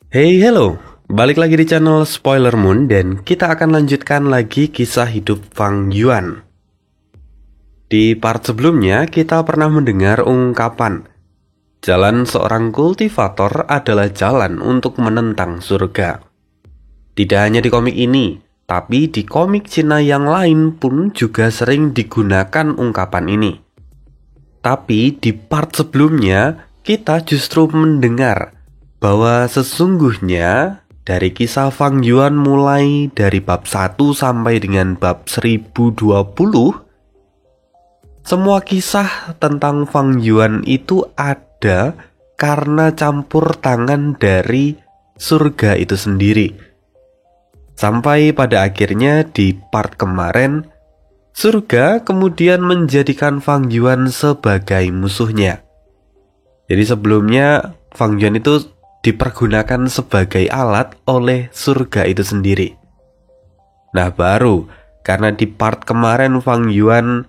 Hey, hello. Balik lagi di channel Spoiler Moon dan kita akan lanjutkan lagi kisah hidup Fang Yuan. Di part sebelumnya kita pernah mendengar ungkapan jalan seorang kultivator adalah jalan untuk menentang surga. Tidak hanya di komik ini, tapi di komik Cina yang lain pun juga sering digunakan ungkapan ini. Tapi di part sebelumnya kita justru mendengar bahwa sesungguhnya dari kisah Fang Yuan mulai dari bab 1 sampai dengan bab 1020, semua kisah tentang Fang Yuan itu ada karena campur tangan dari surga itu sendiri. Sampai pada akhirnya di part kemarin, surga kemudian menjadikan Fang Yuan sebagai musuhnya. Jadi sebelumnya Fang Yuan itu dipergunakan sebagai alat oleh surga itu sendiri. Nah baru karena di part kemarin Fang Yuan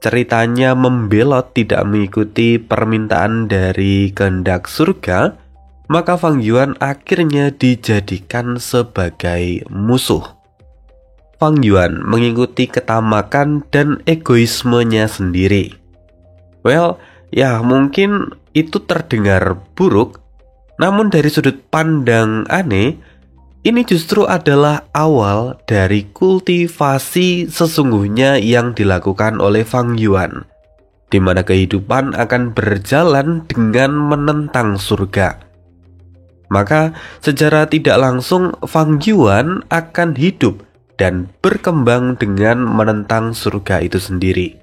ceritanya membelot tidak mengikuti permintaan dari kehendak surga, maka Fang Yuan akhirnya dijadikan sebagai musuh. Fang Yuan mengikuti ketamakan dan egoismenya sendiri. Well, ya mungkin itu terdengar buruk, namun dari sudut pandang aneh, ini justru adalah awal dari kultivasi sesungguhnya yang dilakukan oleh Fang Yuan, di mana kehidupan akan berjalan dengan menentang surga. Maka secara tidak langsung Fang Yuan akan hidup dan berkembang dengan menentang surga itu sendiri.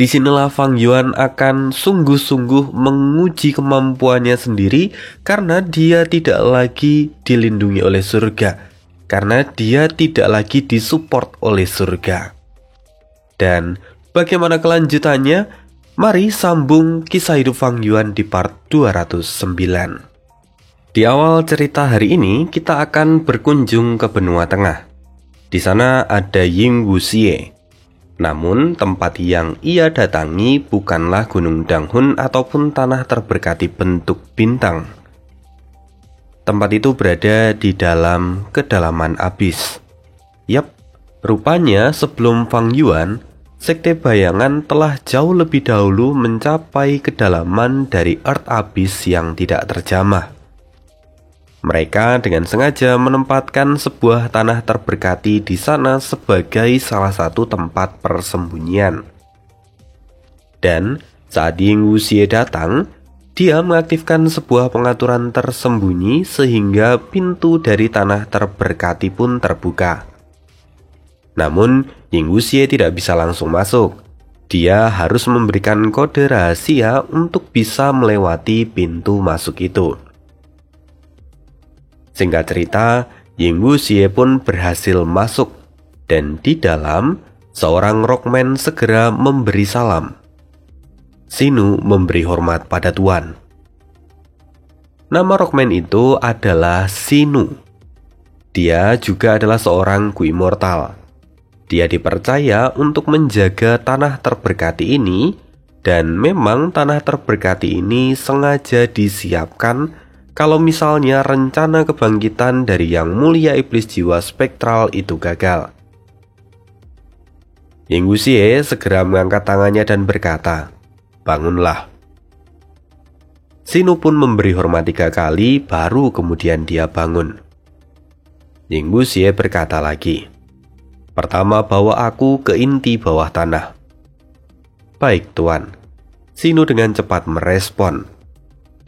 Disinilah Fang Yuan akan sungguh-sungguh menguji kemampuannya sendiri karena dia tidak lagi dilindungi oleh surga, karena dia tidak lagi disupport oleh surga. Dan bagaimana kelanjutannya? Mari sambung kisah hidup Fang Yuan di part 209. Di awal cerita hari ini kita akan berkunjung ke benua tengah. Di sana ada Ying Wuxie. Namun tempat yang ia datangi bukanlah Gunung Danghun ataupun tanah terberkati bentuk bintang. Tempat itu berada di dalam kedalaman abis. Yap, rupanya sebelum Fang Yuan, Sekte Bayangan telah jauh lebih dahulu mencapai kedalaman dari Earth Abyss yang tidak terjamah. Mereka dengan sengaja menempatkan sebuah tanah terberkati di sana sebagai salah satu tempat persembunyian. Dan saat Ying Wuxie datang, dia mengaktifkan sebuah pengaturan tersembunyi sehingga pintu dari tanah terberkati pun terbuka. Namun, Ying Wuxie tidak bisa langsung masuk. Dia harus memberikan kode rahasia untuk bisa melewati pintu masuk itu. Singkat cerita, Ying Wuxie pun berhasil masuk, dan di dalam, seorang rockman segera memberi salam. Xinu memberi hormat pada Tuan. Nama rockman itu adalah Xinu. Dia juga adalah seorang Gu Immortal. Dia dipercaya untuk menjaga tanah terberkati ini, dan memang tanah terberkati ini sengaja disiapkan kalau misalnya rencana kebangkitan dari Yang Mulia Iblis Jiwa Spektral itu gagal. Ying Wuxie segera mengangkat tangannya dan berkata, "Bangunlah." Xinu pun memberi hormat 3 kali, baru kemudian dia bangun. Ying Wuxie berkata lagi, "Pertama bawa aku ke inti bawah tanah." "Baik, Tuan." Xinu dengan cepat merespon.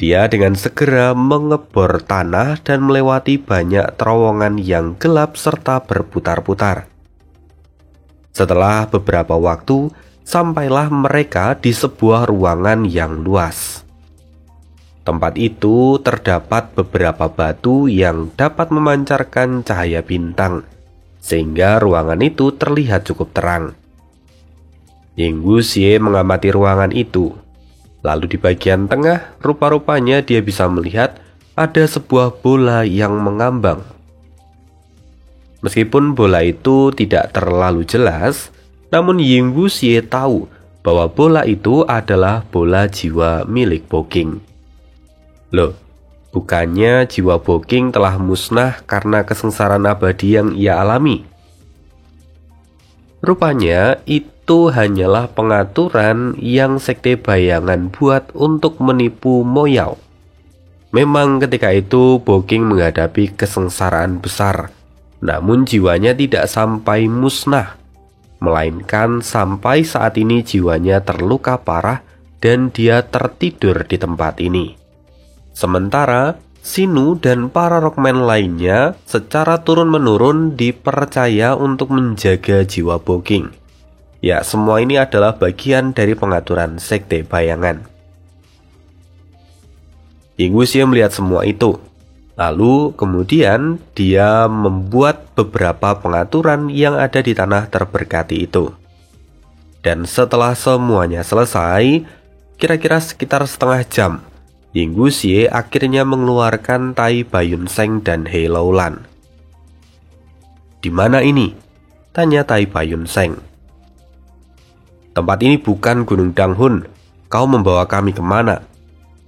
Dia dengan segera mengebor tanah dan melewati banyak terowongan yang gelap serta berputar-putar. Setelah beberapa waktu, sampailah mereka di sebuah ruangan yang luas. Tempat itu terdapat beberapa batu yang dapat memancarkan cahaya bintang, sehingga ruangan itu terlihat cukup terang. Ying Wuxie mengamati ruangan itu. Lalu di bagian tengah, rupa-rupanya dia bisa melihat ada sebuah bola yang mengambang. Meskipun bola itu tidak terlalu jelas, namun Ying Wuxie tahu bahwa bola itu adalah bola jiwa milik Bo King. Loh, Bukannya jiwa Boking telah musnah karena kesengsaraan abadi yang ia alami. Rupanya itu hanyalah pengaturan yang Sekte Bayangan buat untuk menipu Moyao. Memang ketika itu Boking menghadapi kesengsaraan besar, namun jiwanya tidak sampai musnah, melainkan sampai saat ini jiwanya terluka parah dan dia tertidur di tempat ini. Sementara Xinu dan para rockman lainnya secara turun-menurun dipercaya untuk menjaga jiwa Boking. Ya, semua ini adalah bagian dari pengaturan Sekte Bayangan. Ying Wuxie melihat semua itu. Lalu kemudian dia membuat beberapa pengaturan yang ada di tanah terberkati itu. Dan setelah semuanya selesai, kira-kira sekitar setengah jam, Ying Wuxie akhirnya mengeluarkan Tai Baiyunseng dan He Laolan. "Di mana ini?" tanya Tai Baiyunseng. "Tempat ini bukan Gunung Danghun. Kau membawa kami kemana?"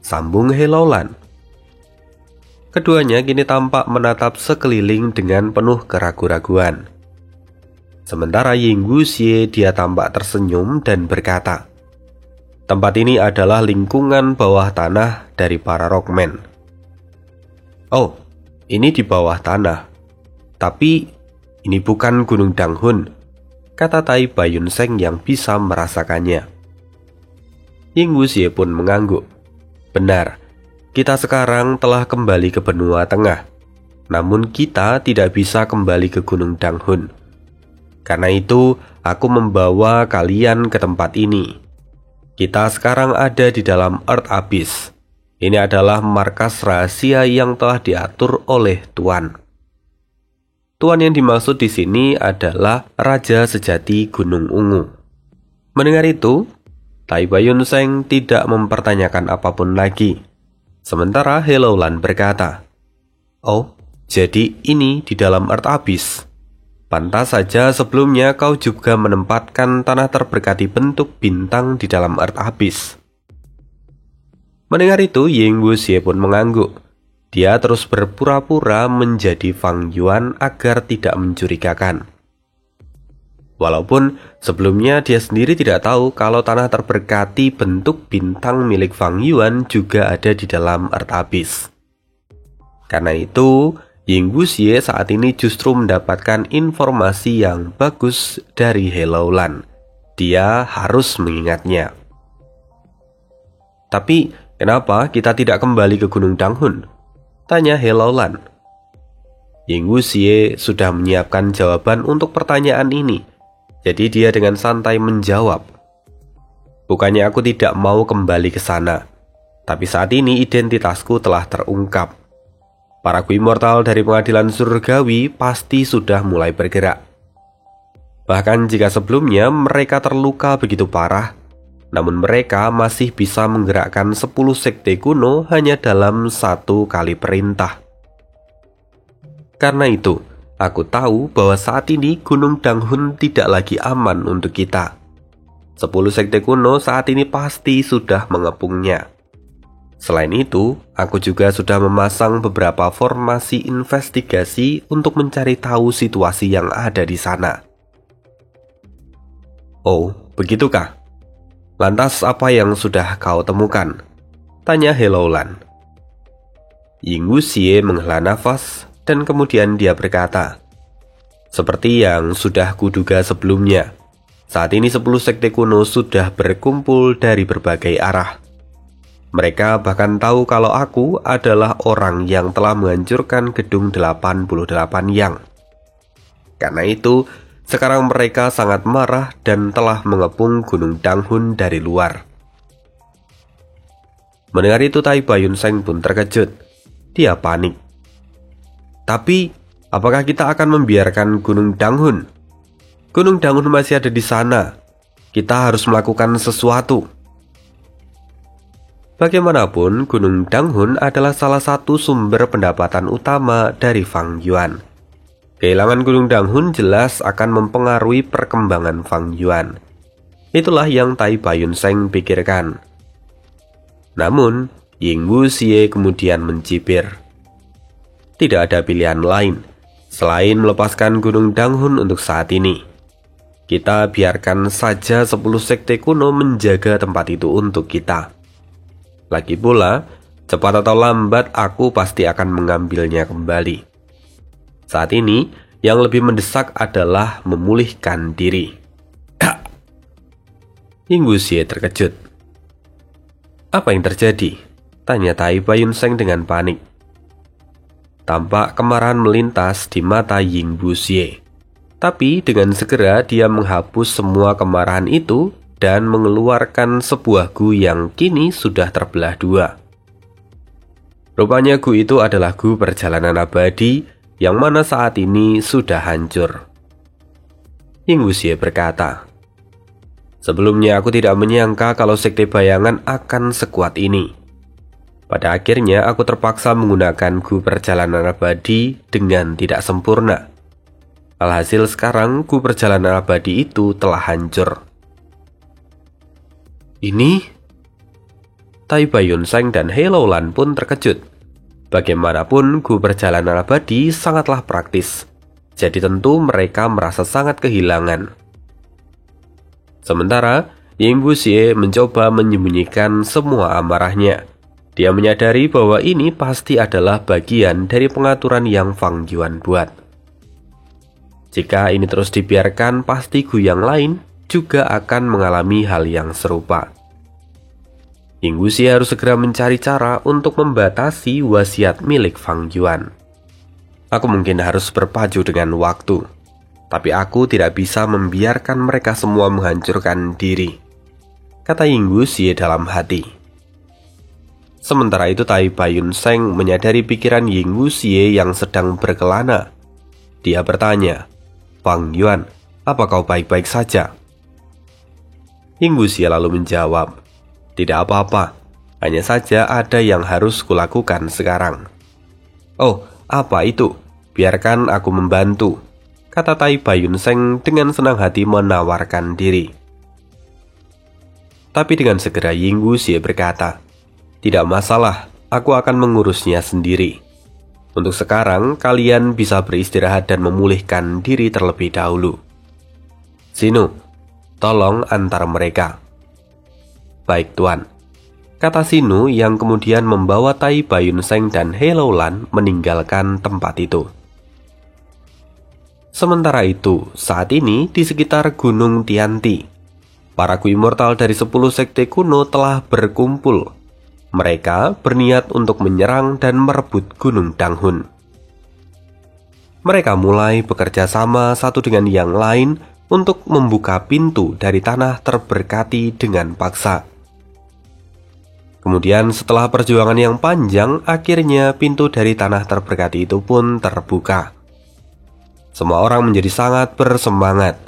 sambung He Laolan. Keduanya kini tampak menatap sekeliling dengan penuh keraguan-raguan. Sementara Ying Wuxie dia tampak tersenyum dan berkata, "Tempat ini adalah lingkungan bawah tanah dari para rockman." "Oh, ini di bawah tanah. Tapi ini bukan Gunung Danghun," kata Tai Baiyunseng yang bisa merasakannya. Ying Wuxie pun mengangguk. "Benar, kita sekarang telah kembali ke benua tengah. Namun kita tidak bisa kembali ke Gunung Danghun. Karena itu, aku membawa kalian ke tempat ini. Kita sekarang ada di dalam Earth Abyss. Ini adalah markas rahasia yang telah diatur oleh Tuan." Tuan yang dimaksud di sini adalah Raja Sejati Gunung Ungu. Mendengar itu, Tai Baiyunseng tidak mempertanyakan apapun lagi. Sementara He Laolan berkata, "Oh, jadi ini di dalam Earth Abyss. Pantas saja sebelumnya kau juga menempatkan tanah terberkati bentuk bintang di dalam Earth Abyss." Mendengar itu, Ying Wuxie pun mengangguk. Dia terus berpura-pura menjadi Fang Yuan agar tidak mencurigakan. Walaupun sebelumnya dia sendiri tidak tahu kalau tanah terberkati bentuk bintang milik Fang Yuan juga ada di dalam Earth Abyss. Karena itu, Ying Wuxie saat ini justru mendapatkan informasi yang bagus dari He Laolan. Dia harus mengingatnya. "Tapi kenapa kita tidak kembali ke Gunung Danghun?" tanya He Laolan. Ying Wuxie sudah menyiapkan jawaban untuk pertanyaan ini. Jadi dia dengan santai menjawab, "Bukannya aku tidak mau kembali ke sana, tapi saat ini identitasku telah terungkap. Para Kui Mortal dari pengadilan surgawi pasti sudah mulai bergerak. Bahkan jika sebelumnya mereka terluka begitu parah, namun mereka masih bisa menggerakkan 10 sekte kuno hanya dalam 1 kali perintah. Karena itu, aku tahu bahwa saat ini Gunung Danghun tidak lagi aman untuk kita. 10 sekte kuno saat ini pasti sudah mengepungnya. Selain itu, aku juga sudah memasang beberapa formasi investigasi untuk mencari tahu situasi yang ada di sana." "Oh, begitukah? Lantas apa yang sudah kau temukan?" tanya He Laolan. Ying Wuxie menghela nafas dan kemudian dia berkata, "Seperti yang sudah kuduga sebelumnya, saat ini 10 sekte kuno sudah berkumpul dari berbagai arah. Mereka bahkan tahu kalau aku adalah orang yang telah menghancurkan gedung 88 Yang. Karena itu, sekarang mereka sangat marah dan telah mengepung Gunung Danghun dari luar." Mendengar itu, Tai Baiyunseng pun terkejut. Dia panik. "Tapi, apakah kita akan membiarkan Gunung Danghun? Gunung Danghun masih ada di sana. Kita harus melakukan sesuatu." Bagaimanapun, Gunung Danghun adalah salah satu sumber pendapatan utama dari Fang Yuan. Kehilangan Gunung Danghun jelas akan mempengaruhi perkembangan Fang Yuan. Itulah yang Tai Baiyunseng pikirkan. Namun, Ying Wuxie kemudian mencibir. Tidak ada pilihan lain selain melepaskan Gunung Danghun untuk saat ini. Kita biarkan saja 10 sekte kuno menjaga tempat itu untuk kita. Lagi pula, cepat atau lambat aku pasti akan mengambilnya kembali. Saat ini, yang lebih mendesak adalah memulihkan diri. Ying Wuxie terkejut. Apa yang terjadi? Tanya Tai Baiyunseng dengan panik. Tampak kemarahan melintas di mata Ying Wuxie. Tapi dengan segera dia menghapus semua kemarahan itu dan mengeluarkan sebuah gu yang kini sudah terbelah dua. Rupanya gu itu adalah gu perjalanan abadi yang mana saat ini sudah hancur. Ying Wuxie berkata, sebelumnya aku tidak menyangka kalau sekte bayangan akan sekuat ini. Pada akhirnya aku terpaksa menggunakan gu perjalanan abadi dengan tidak sempurna. Alhasil sekarang gu perjalanan abadi itu telah hancur. Ini? Tai Baiyunseng dan He Loulan pun terkejut. Bagaimanapun gu perjalanan abadi sangatlah praktis. Jadi tentu mereka merasa sangat kehilangan. Sementara Ying Wuxie mencoba menyembunyikan semua amarahnya. Dia menyadari bahwa ini pasti adalah bagian dari pengaturan yang Fang Yuan buat. Jika ini terus dibiarkan, pasti gu yang lain juga akan mengalami hal yang serupa. Ying Wuxie harus segera mencari cara untuk membatasi wasiat milik Fang Yuan. Aku mungkin harus berpacu dengan waktu, tapi aku tidak bisa membiarkan mereka semua menghancurkan diri, kata Ying Wuxie dalam hati. Sementara itu Tai Baiyunseng menyadari pikiran Ying Wuxie yang sedang berkelana. Dia bertanya, Fang Yuan, apa kau baik-baik saja? Ying Wuxie lalu menjawab, tidak apa-apa, hanya saja ada yang harus kulakukan sekarang. Oh, apa itu? Biarkan aku membantu, kata Tai Baiyunseng dengan senang hati menawarkan diri. Tapi dengan segera Ying Wuxie berkata, tidak masalah, aku akan mengurusnya sendiri. Untuk sekarang, kalian bisa beristirahat dan memulihkan diri terlebih dahulu. Sinu, tolong antar mereka. Baik, Tuan, kata Sinu yang kemudian membawa Tai Baiyunseng dan He Loulan meninggalkan tempat itu. Sementara itu, saat ini di sekitar Gunung Tianti, para Gu Immortal dari 10 sekte kuno telah berkumpul. Mereka berniat untuk menyerang dan merebut Gunung Danghun. Mereka mulai bekerja sama satu dengan yang lain untuk membuka pintu dari tanah terberkati dengan paksa. Kemudian setelah perjuangan yang panjang, akhirnya pintu dari tanah terberkati itu pun terbuka. Semua orang menjadi sangat bersemangat.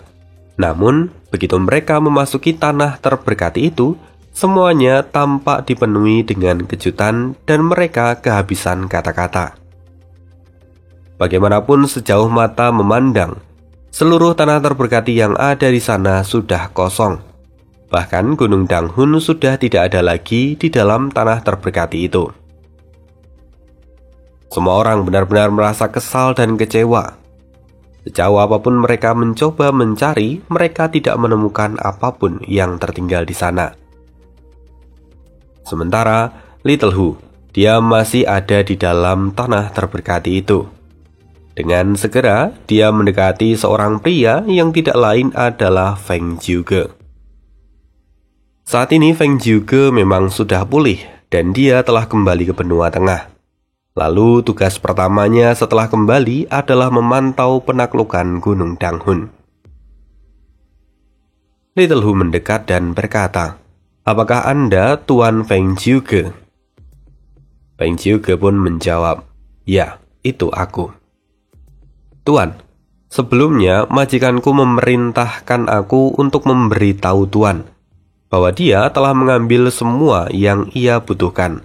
Namun, begitu mereka memasuki tanah terberkati itu, semuanya tampak dipenuhi dengan kejutan dan mereka kehabisan kata-kata. Bagaimanapun sejauh mata memandang, seluruh tanah terberkati yang ada di sana sudah kosong. Bahkan Gunung Danghun sudah tidak ada lagi di dalam tanah terberkati itu. Semua orang benar-benar merasa kesal dan kecewa. Sejauh apapun mereka mencoba mencari, mereka tidak menemukan apapun yang tertinggal di sana. Sementara Little Hu, dia masih ada di dalam tanah terberkati itu. Dengan segera, dia mendekati seorang pria yang tidak lain adalah Feng Jiuge. Saat ini Feng Jiuge memang sudah pulih dan dia telah kembali ke benua tengah. Lalu tugas pertamanya setelah kembali adalah memantau penaklukan Gunung Danghun. Little Hu mendekat dan berkata, apakah Anda Tuan Feng Jiuge? Feng Jiuge pun menjawab, ya, itu aku. Tuan, sebelumnya majikanku memerintahkan aku untuk memberitahu Tuan bahwa dia telah mengambil semua yang ia butuhkan.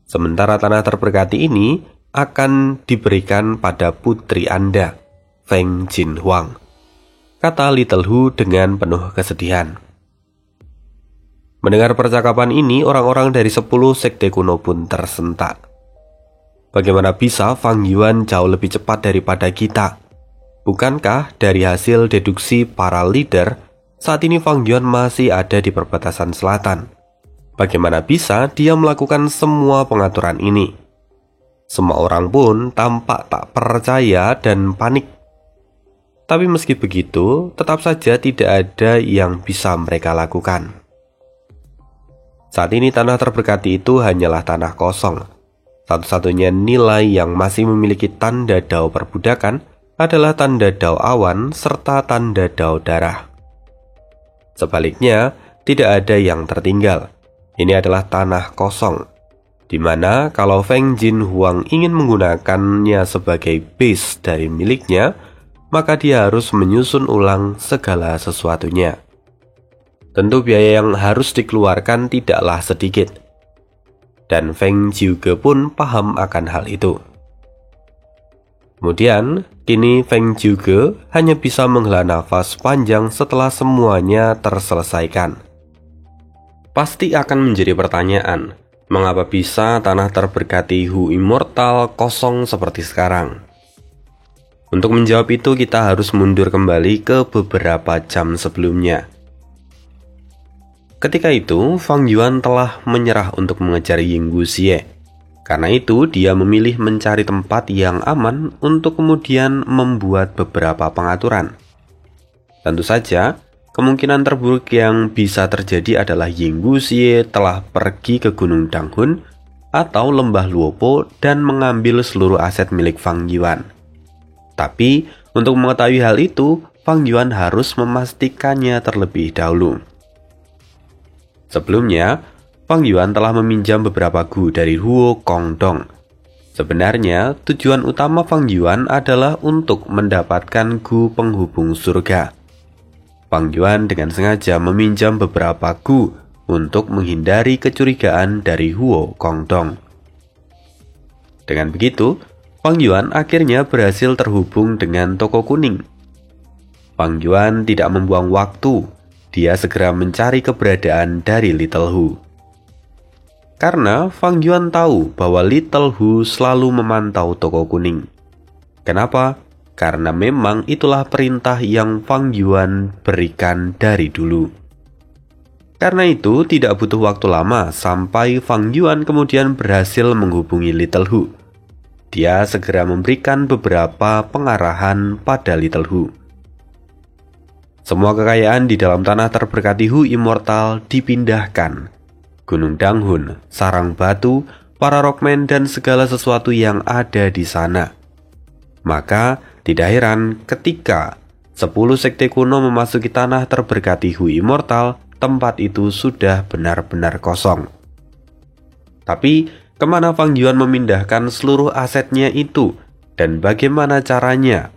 Sementara tanah terberkati ini akan diberikan pada putri Anda, Feng Jinhuang, kata Little Hu dengan penuh kesedihan. Mendengar percakapan ini, orang-orang dari 10 sekte kuno pun tersentak. Bagaimana bisa Fang Yuan jauh lebih cepat daripada kita? Bukankah dari hasil deduksi para leader, saat ini Fang Yuan masih ada di perbatasan selatan? Bagaimana bisa dia melakukan semua pengaturan ini? Semua orang pun tampak tak percaya dan panik. Tapi meski begitu, tetap saja tidak ada yang bisa mereka lakukan. Saat ini tanah terberkati itu hanyalah tanah kosong. Satu-satunya nilai yang masih memiliki tanda dao perbudakan adalah tanda dao awan serta tanda dao darah. Sebaliknya, tidak ada yang tertinggal. Ini adalah tanah kosong, di mana kalau Feng Jinhuang ingin menggunakannya sebagai base dari miliknya, maka dia harus menyusun ulang segala sesuatunya. Tentu biaya yang harus dikeluarkan tidaklah sedikit. Dan Feng Jiuge pun paham akan hal itu. Kemudian, kini Feng Jiuge hanya bisa menghela nafas panjang setelah semuanya terselesaikan. Pasti akan menjadi pertanyaan, mengapa bisa tanah terberkati Hu Immortal kosong seperti sekarang? Untuk menjawab itu, kita harus mundur kembali ke beberapa jam sebelumnya. Ketika itu, Fang Yuan telah menyerah untuk mengejar Ying Wuxie. Karena itu, dia memilih mencari tempat yang aman untuk kemudian membuat beberapa pengaturan. Tentu saja, kemungkinan terburuk yang bisa terjadi adalah Ying Wuxie telah pergi ke Gunung Danghun atau Lembah Luopo dan mengambil seluruh aset milik Fang Yuan. Tapi, untuk mengetahui hal itu, Fang Yuan harus memastikannya terlebih dahulu. Sebelumnya, Fang Yuan telah meminjam beberapa gu dari Huo Kongdong. Sebenarnya, tujuan utama Fang Yuan adalah untuk mendapatkan gu penghubung surga. Fang Yuan dengan sengaja meminjam beberapa gu untuk menghindari kecurigaan dari Huo Kongdong. Dengan begitu, Fang Yuan akhirnya berhasil terhubung dengan toko kuning. Fang Yuan tidak membuang waktu. Dia segera mencari keberadaan dari Little Hu. Karena Fang Yuan tahu bahwa Little Hu selalu memantau toko kuning. Kenapa? Karena memang itulah perintah yang Fang Yuan berikan dari dulu. Karena itu tidak butuh waktu lama sampai Fang Yuan kemudian berhasil menghubungi Little Hu. Dia segera memberikan beberapa pengarahan pada Little Hu. Semua kekayaan di dalam tanah terberkati Hu Immortal dipindahkan. Gunung Danghun, sarang batu, para rockman dan segala sesuatu yang ada di sana. Maka tidak heran ketika 10 sekte kuno memasuki tanah terberkati Hu Immortal, tempat itu sudah benar-benar kosong. Tapi kemana Fang Yuan memindahkan seluruh asetnya itu dan bagaimana caranya?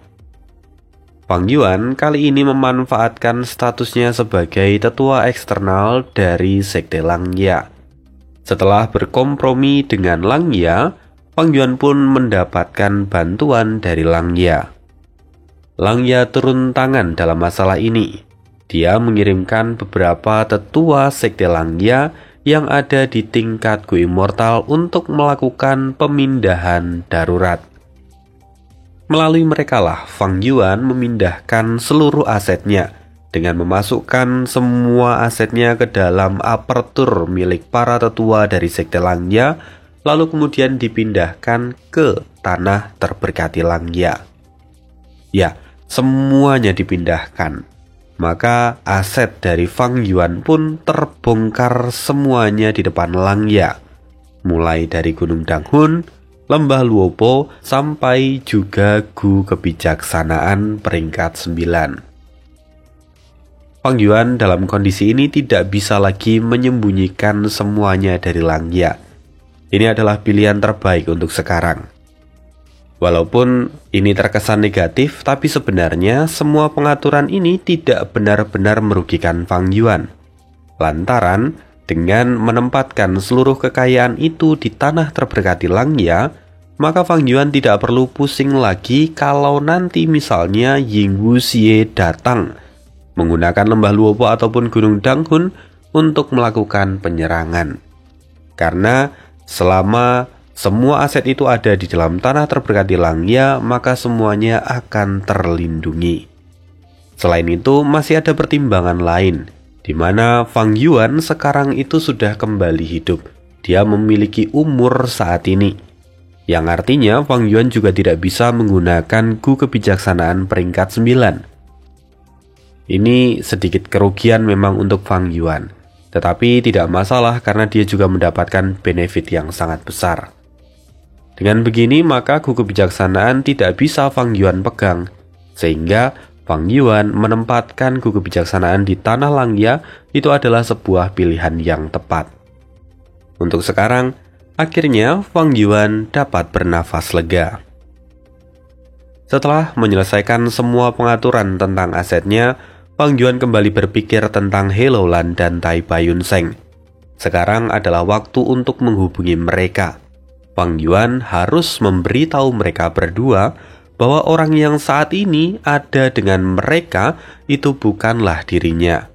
Fang Yuan kali ini memanfaatkan statusnya sebagai tetua eksternal dari Sekte Langya. Setelah berkompromi dengan Langya, Fang Yuan pun mendapatkan bantuan dari Langya. Langya turun tangan dalam masalah ini. Dia mengirimkan beberapa tetua Sekte Langya yang ada di tingkat Gu Immortal untuk melakukan pemindahan darurat. Melalui merekalah Fang Yuan memindahkan seluruh asetnya dengan memasukkan semua asetnya ke dalam apertur milik para tetua dari Sekte Langya, lalu kemudian dipindahkan ke tanah terberkati Langya. Ya, semuanya dipindahkan. Maka aset dari Fang Yuan pun terbongkar semuanya di depan Langya, mulai dari Gunung Danghun, Lembah Luopo, sampai juga Gu Kebijaksanaan peringkat 9. Fang Yuan dalam kondisi ini tidak bisa lagi menyembunyikan semuanya dari Langya. Ini adalah pilihan terbaik untuk sekarang. Walaupun ini terkesan negatif, tapi sebenarnya semua pengaturan ini tidak benar-benar merugikan Fang Yuan. Lantaran dengan menempatkan seluruh kekayaan itu di tanah terberkati Langya, maka Fang Yuan tidak perlu pusing lagi kalau nanti misalnya Ying Wuxie datang menggunakan Lembah Luopo ataupun Gunung Danghun untuk melakukan penyerangan. Karena selama semua aset itu ada di dalam tanah terberkati Langya, maka semuanya akan terlindungi. Selain itu, masih ada pertimbangan lain, di mana Fang Yuan sekarang itu sudah kembali hidup. Dia memiliki umur saat ini, yang artinya Fang Yuan juga tidak bisa menggunakan Gu Kebijaksanaan peringkat 9. Ini sedikit kerugian memang untuk Fang Yuan, tetapi tidak masalah karena dia juga mendapatkan benefit yang sangat besar. Dengan begini maka Gu Kebijaksanaan tidak bisa Fang Yuan pegang, sehingga Fang Yuan menempatkan Gu Kebijaksanaan di tanah Langya itu adalah sebuah pilihan yang tepat. Untuk sekarang, akhirnya Fang Yuan dapat bernafas lega. Setelah menyelesaikan semua pengaturan tentang asetnya, Fang Yuan kembali berpikir tentang Helloland dan Tai Bayun Seng. Sekarang adalah waktu untuk menghubungi mereka. Fang Yuan harus memberitahu mereka berdua bahwa orang yang saat ini ada dengan mereka itu bukanlah dirinya.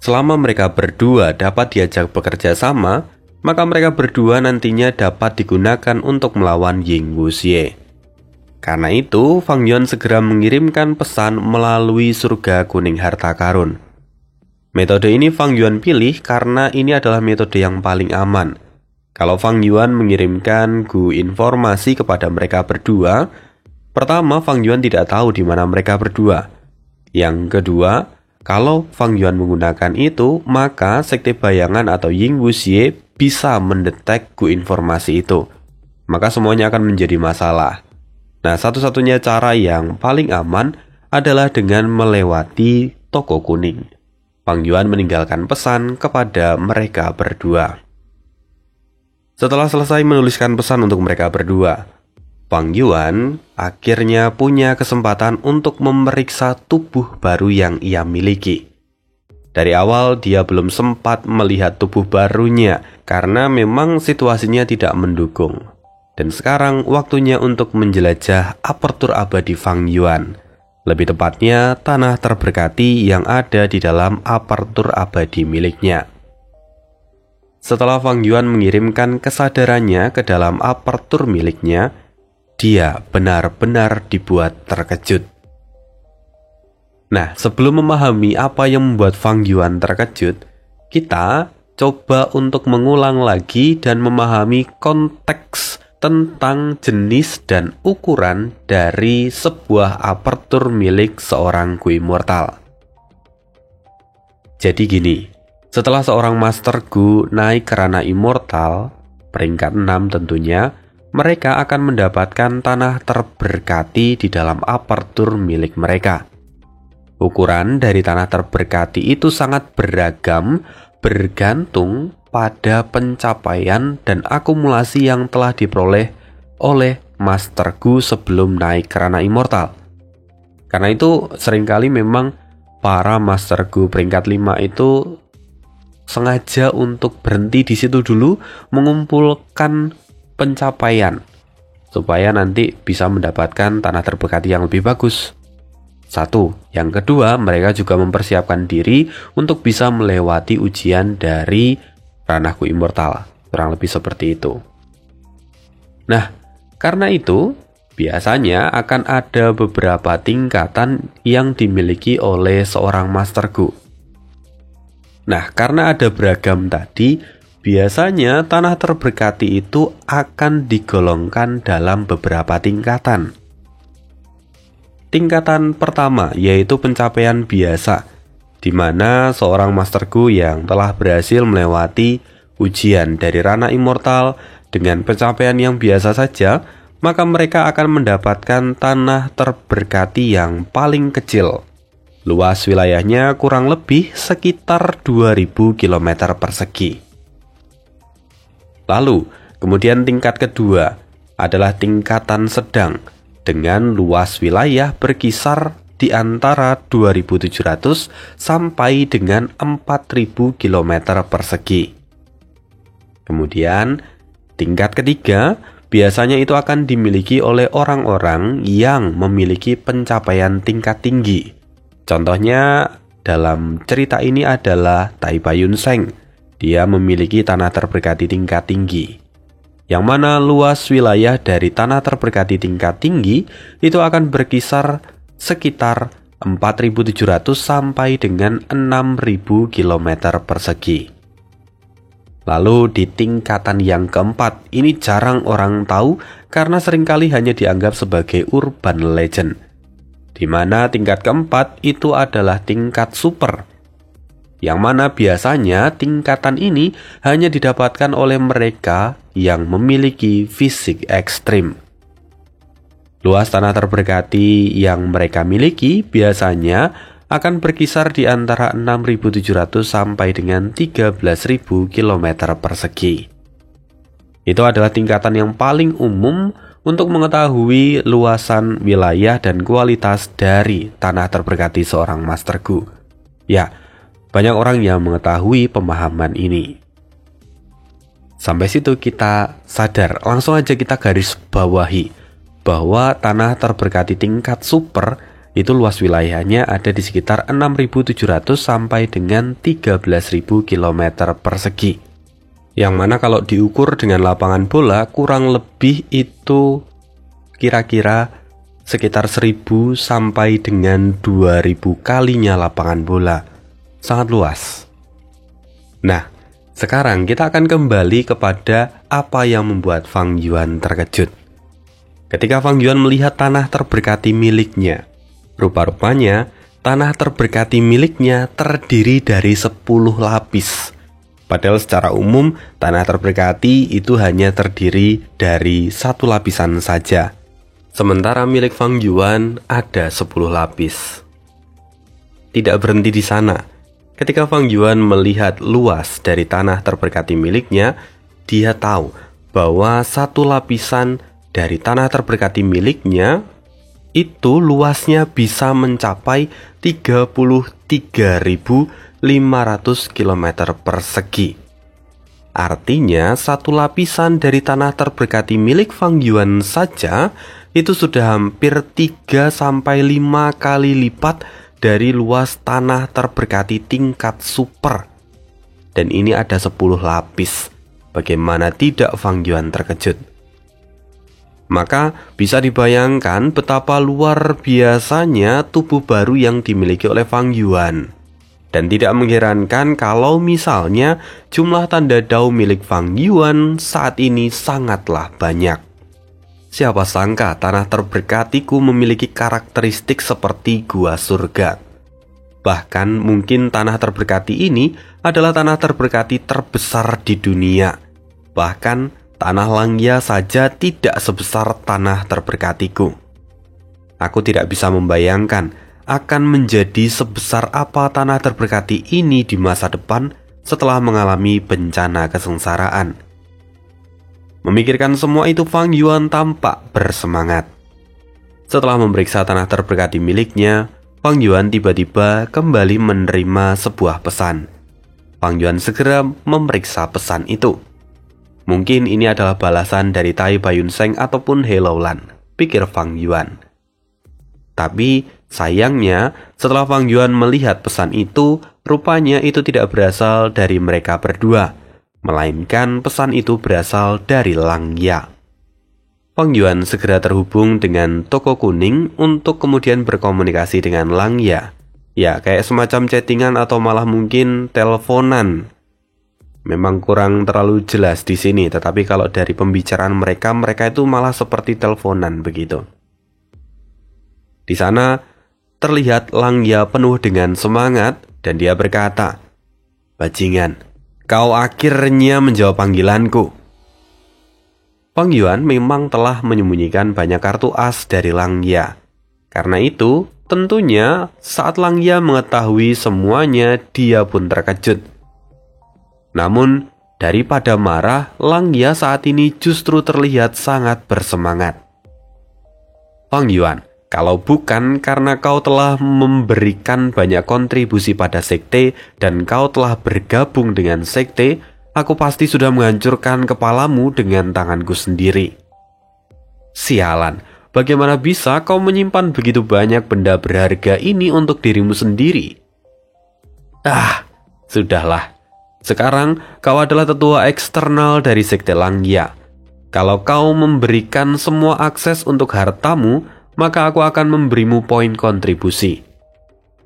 Selama mereka berdua dapat diajak bekerja sama, maka mereka berdua nantinya dapat digunakan untuk melawan Ying Wuxie. Karena itu, Fang Yuan segera mengirimkan pesan melalui surga kuning harta karun. Metode ini Fang Yuan pilih karena ini adalah metode yang paling aman. Kalau Fang Yuan mengirimkan Gu informasi kepada mereka berdua, pertama Fang Yuan tidak tahu di mana mereka berdua. Yang kedua, kalau Fang Yuan menggunakan itu, maka Sekte Bayangan atau Ying Wuxie bisa mendetek Gu informasi itu. Maka semuanya akan menjadi masalah. Nah, satu-satunya cara yang paling aman adalah dengan melewati toko kuning. Fang Yuan meninggalkan pesan kepada mereka berdua. Setelah selesai menuliskan pesan untuk mereka berdua, Fang Yuan akhirnya punya kesempatan untuk memeriksa tubuh baru yang ia miliki. Dari awal dia belum sempat melihat tubuh barunya karena memang situasinya tidak mendukung. Dan sekarang waktunya untuk menjelajah apertur abadi Fang Yuan. Lebih tepatnya tanah terberkati yang ada di dalam apertur abadi miliknya. Setelah Fang Yuan mengirimkan kesadarannya ke dalam apertur miliknya, dia benar-benar dibuat terkejut. Nah, sebelum memahami apa yang membuat Fang Yuan terkejut, kita coba untuk mengulang lagi dan memahami konteks tentang jenis dan ukuran dari sebuah apertur milik seorang Gu Immortal. Jadi gini, setelah seorang Master Gu naik ke ranah Immortal, peringkat 6 tentunya, mereka akan mendapatkan tanah terberkati di dalam apertur milik mereka. Ukuran dari tanah terberkati itu sangat beragam, bergantung pada pencapaian dan akumulasi yang telah diperoleh oleh Master Gu sebelum naik ke ranah Immortal. Karena itu seringkali memang para Master Gu peringkat 5 itu sengaja untuk berhenti di situ dulu, mengumpulkan pencapaian supaya nanti bisa mendapatkan tanah terberkati yang lebih bagus. Satu, yang kedua, mereka juga mempersiapkan diri untuk bisa melewati ujian dari ranah Gu Immortal, kurang lebih seperti itu. Nah, karena itu biasanya akan ada beberapa tingkatan yang dimiliki oleh seorang Master Gu. Nah, karena ada beragam tadi, biasanya tanah terberkati itu akan digolongkan dalam beberapa tingkatan. Tingkatan pertama yaitu pencapaian biasa, di mana seorang Master Gu yang telah berhasil melewati ujian dari ranah Immortal dengan pencapaian yang biasa saja, maka mereka akan mendapatkan tanah terberkati yang paling kecil. Luas wilayahnya kurang lebih sekitar 2000 km persegi. Lalu, kemudian tingkat kedua adalah tingkatan sedang dengan luas wilayah berkisar di antara 2700 sampai dengan 4000 km persegi. Kemudian, tingkat ketiga biasanya itu akan dimiliki oleh orang-orang yang memiliki pencapaian tingkat tinggi. Contohnya dalam cerita ini adalah Tai Bayun Seng. Dia memiliki tanah terberkati tingkat tinggi, yang mana luas wilayah dari tanah terberkati tingkat tinggi itu akan berkisar sekitar 4.700 sampai dengan 6.000 km persegi. Lalu di tingkatan yang keempat, ini jarang orang tahu karena seringkali hanya dianggap sebagai urban legend, di mana tingkat keempat itu adalah tingkat super, yang mana biasanya tingkatan ini hanya didapatkan oleh mereka yang memiliki fisik ekstrim. Luas tanah terberkati yang mereka miliki biasanya akan berkisar di antara 6.700 sampai dengan 13.000 km persegi. Itu adalah tingkatan yang paling umum untuk mengetahui luasan wilayah dan kualitas dari tanah terberkati seorang Master Gu. Ya, banyak orang yang mengetahui pemahaman ini. Sampai situ kita sadar, langsung aja kita garis bawahi bahwa tanah terberkati tingkat super itu luas wilayahnya ada di sekitar 6.700 sampai dengan 13.000 km persegi. Yang mana kalau diukur dengan lapangan bola kurang lebih itu kira-kira sekitar 1.000 sampai dengan 2.000 kalinya lapangan bola. Sangat luas. Nah, sekarang kita akan kembali kepada apa yang membuat Fang Yuan terkejut. Ketika Fang Yuan melihat tanah terberkati miliknya, rupa-rupanya tanah terberkati miliknya terdiri dari 10 lapis. Padahal secara umum tanah terberkati itu hanya terdiri dari 1 lapisan saja. Sementara milik Fang Yuan ada 10 lapis. Tidak berhenti di sana. Ketika Fang Yuan melihat luas dari tanah terberkati miliknya, dia tahu bahwa 1 lapisan dari tanah terberkati miliknya itu luasnya bisa mencapai 33.500 km persegi. Artinya 1 lapisan dari tanah terberkati milik Fang Yuan saja itu sudah hampir 3-5 kali lipat dari luas tanah terberkati tingkat super. Dan ini ada 10 lapis. Bagaimana tidak Fang Yuan terkejut? Maka bisa dibayangkan betapa luar biasanya tubuh baru yang dimiliki oleh Fang Yuan. Dan tidak mengherankan kalau misalnya jumlah tanda dao milik Fang Yuan saat ini sangatlah banyak. Siapa sangka tanah terberkatiku memiliki karakteristik seperti gua surga. Bahkan mungkin tanah terberkati ini adalah tanah terberkati terbesar di dunia. Bahkan tanah Langya saja tidak sebesar tanah terberkatiku. Aku tidak bisa membayangkan akan menjadi sebesar apa tanah terberkati ini di masa depan setelah mengalami bencana kesengsaraan. Memikirkan semua itu, Fang Yuan tampak bersemangat. Setelah memeriksa tanah terberkati miliknya, Fang Yuan tiba-tiba kembali menerima sebuah pesan. Fang Yuan segera memeriksa pesan itu. Mungkin ini adalah balasan dari Tai Bayun Seng ataupun He Laulan, pikir Fang Yuan. Tapi sayangnya, setelah Fang Yuan melihat pesan itu, rupanya itu tidak berasal dari mereka berdua, melainkan pesan itu berasal dari Langya. Fang Yuan segera terhubung dengan toko kuning untuk kemudian berkomunikasi dengan Langya. Ya, kayak semacam chattingan atau malah mungkin teleponan. Memang kurang terlalu jelas di sini, tetapi kalau dari pembicaraan mereka itu malah seperti teleponan begitu. Di sana terlihat Langya penuh dengan semangat dan dia berkata, "Bajingan, kau akhirnya menjawab panggilanku." Fang Yuan memang telah menyembunyikan banyak kartu as dari Langya. Karena itu, tentunya saat Langya mengetahui semuanya, dia pun terkejut. Namun, daripada marah, Langya saat ini justru terlihat sangat bersemangat. "Fang Yuan, kalau bukan karena kau telah memberikan banyak kontribusi pada sekte dan kau telah bergabung dengan sekte, aku pasti sudah menghancurkan kepalamu dengan tanganku sendiri." "Sialan, bagaimana bisa kau menyimpan begitu banyak benda berharga ini untuk dirimu sendiri?" Ah, sudahlah. Sekarang kau adalah tetua eksternal dari Sekte Langya. Kalau kau memberikan semua akses untuk hartamu, maka aku akan memberimu poin kontribusi.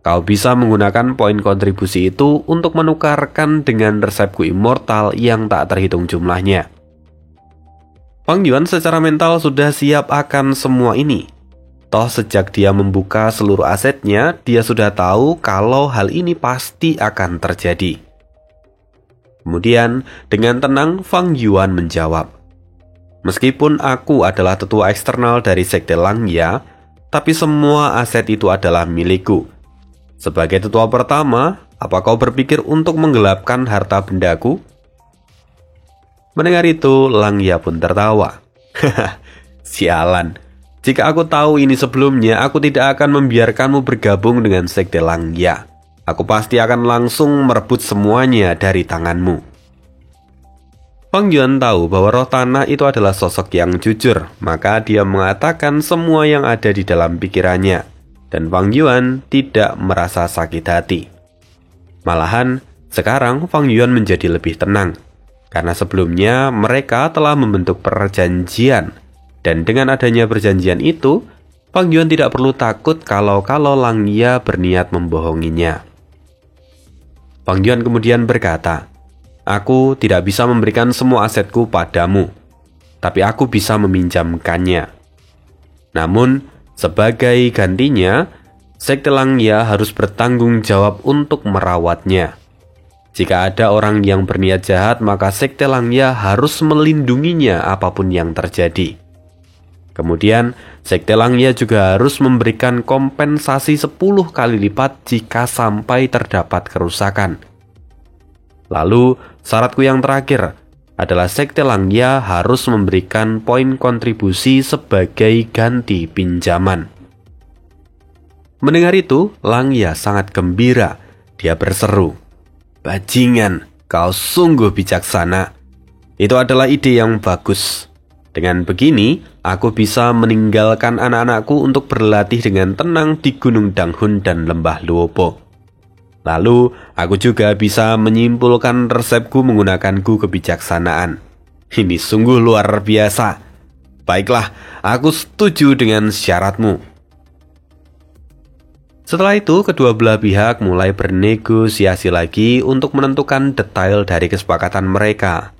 Kau bisa menggunakan poin kontribusi itu untuk menukarkan dengan resepku immortal yang tak terhitung jumlahnya. Fang Yuan secara mental sudah siap akan semua ini. Toh sejak dia membuka seluruh asetnya, dia sudah tahu kalau hal ini pasti akan terjadi. Kemudian, dengan tenang Fang Yuan menjawab, "Meskipun aku adalah tetua eksternal dari Sekte Langya, tapi semua aset itu adalah milikku. Sebagai tetua pertama, apa kau berpikir untuk menggelapkan harta bendaku?" Mendengar itu, Langya pun tertawa. "Sialan. Jika aku tahu ini sebelumnya, aku tidak akan membiarkanmu bergabung dengan Sekte Langya. Aku pasti akan langsung merebut semuanya dari tanganmu." Fang Yuan tahu bahwa roh tanah itu adalah sosok yang jujur, maka dia mengatakan semua yang ada di dalam pikirannya. Dan Fang Yuan tidak merasa sakit hati. Malahan, sekarang Fang Yuan menjadi lebih tenang. Karena sebelumnya mereka telah membentuk perjanjian. Dan dengan adanya perjanjian itu, Fang Yuan tidak perlu takut kalau Langya berniat membohonginya. Fang Yuan kemudian berkata, "Aku tidak bisa memberikan semua asetku padamu, tapi aku bisa meminjamkannya. Namun, sebagai gantinya, Sekte Langya harus bertanggung jawab untuk merawatnya. Jika ada orang yang berniat jahat, maka Sekte Langya harus melindunginya apapun yang terjadi. Kemudian, Sekte Langya juga harus memberikan kompensasi 10 kali lipat jika sampai terdapat kerusakan. Lalu, syaratku yang terakhir adalah Sekte Langya harus memberikan poin kontribusi sebagai ganti pinjaman." Mendengar itu, Langya sangat gembira. Dia berseru, "Bajingan, kau sungguh bijaksana. Itu adalah ide yang bagus. Dengan begini, aku bisa meninggalkan anak-anakku untuk berlatih dengan tenang di Gunung Danghun dan Lembah Luopo. Lalu, aku juga bisa menyimpulkan resepku menggunakanku kebijaksanaan. Ini sungguh luar biasa. Baiklah, aku setuju dengan syaratmu." Setelah itu, kedua belah pihak mulai bernegosiasi lagi untuk menentukan detail dari kesepakatan mereka.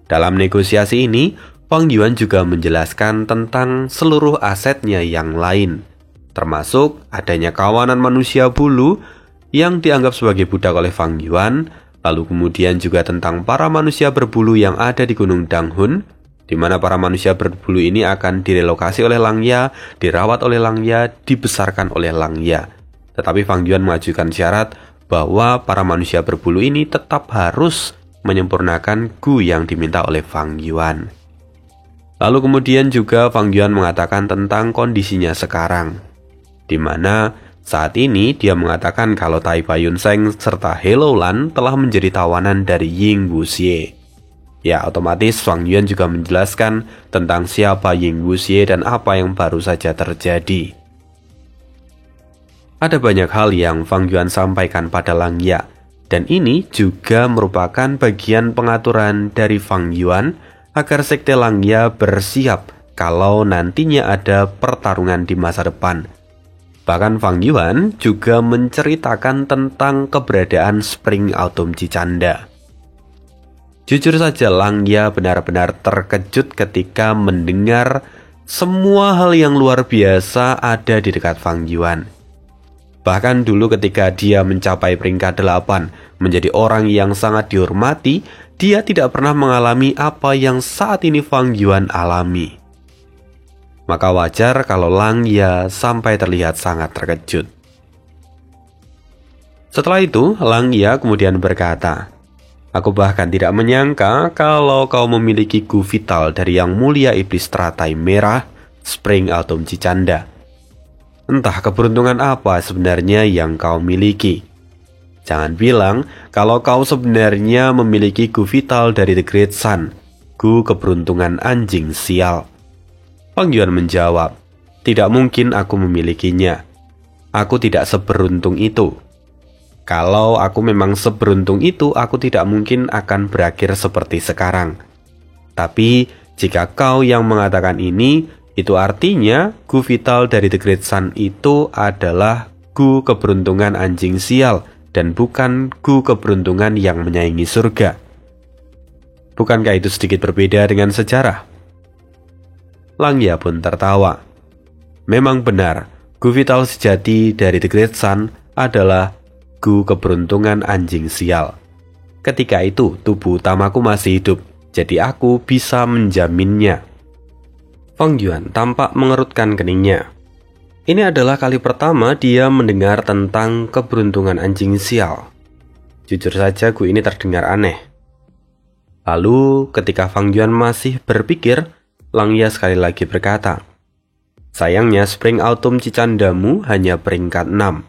Dalam negosiasi ini, Fang Yuan juga menjelaskan tentang seluruh asetnya yang lain, termasuk adanya kawanan manusia bulu yang dianggap sebagai budak oleh Fang Yuan, lalu kemudian juga tentang para manusia berbulu yang ada di Gunung Danghun, di mana para manusia berbulu ini akan direlokasi oleh Langya, dirawat oleh Langya, dibesarkan oleh Langya. Tetapi Fang Yuan mengajukan syarat bahwa para manusia berbulu ini tetap harus menyempurnakan gu yang diminta oleh Fang Yuan. Lalu kemudian juga Fang Yuan mengatakan tentang kondisinya sekarang, di mana saat ini dia mengatakan kalau Tai Bayun Seng serta Hello Lan telah menjadi tawanan dari Ying Wuxie. Ya, otomatis Fang Yuan juga menjelaskan tentang siapa Ying Wuxie dan apa yang baru saja terjadi. Ada banyak hal yang Fang Yuan sampaikan pada Langya, dan ini juga merupakan bagian pengaturan dari Fang Yuan agar Sekte Langya bersiap kalau nantinya ada pertarungan di masa depan. Bahkan Fang Yuan juga menceritakan tentang keberadaan Spring Autumn Cicanda. Jujur saja, Langya benar-benar terkejut ketika mendengar semua hal yang luar biasa ada di dekat Fang Yuan. Bahkan dulu ketika dia mencapai peringkat 8, menjadi orang yang sangat dihormati, dia tidak pernah mengalami apa yang saat ini Fang Yuan alami. Maka wajar kalau Langya sampai terlihat sangat terkejut. Setelah itu, Langya kemudian berkata, "Aku bahkan tidak menyangka kalau kau memiliki gu vital dari yang mulia iblis teratai merah, Spring Autumn Cicanda. Entah keberuntungan apa sebenarnya yang kau miliki. Jangan bilang kalau kau sebenarnya memiliki gu vital dari The Great Sun, gu keberuntungan anjing sial." Fang Yuan menjawab, "Tidak mungkin aku memilikinya. Aku tidak seberuntung itu. Kalau aku memang seberuntung itu, aku tidak mungkin akan berakhir seperti sekarang. Tapi, jika kau yang mengatakan ini, itu artinya Gu vital dari The Great Sun itu adalah Gu keberuntungan anjing sial dan bukan Gu keberuntungan yang menyaingi surga. Bukankah itu sedikit berbeda dengan sejarah? Langya pun tertawa. Memang benar, Gu vital sejati dari The Great Sun adalah Gu keberuntungan anjing sial. Ketika itu tubuh utamaku masih hidup, jadi aku bisa menjaminnya. Fang Yuan tampak mengerutkan keningnya. Ini adalah kali pertama dia mendengar tentang keberuntungan anjing sial. Jujur saja Gu ini terdengar aneh. Lalu ketika Fang Yuan masih berpikir, Langya sekali lagi berkata, sayangnya Spring Autumn Cicandamu hanya peringkat 6.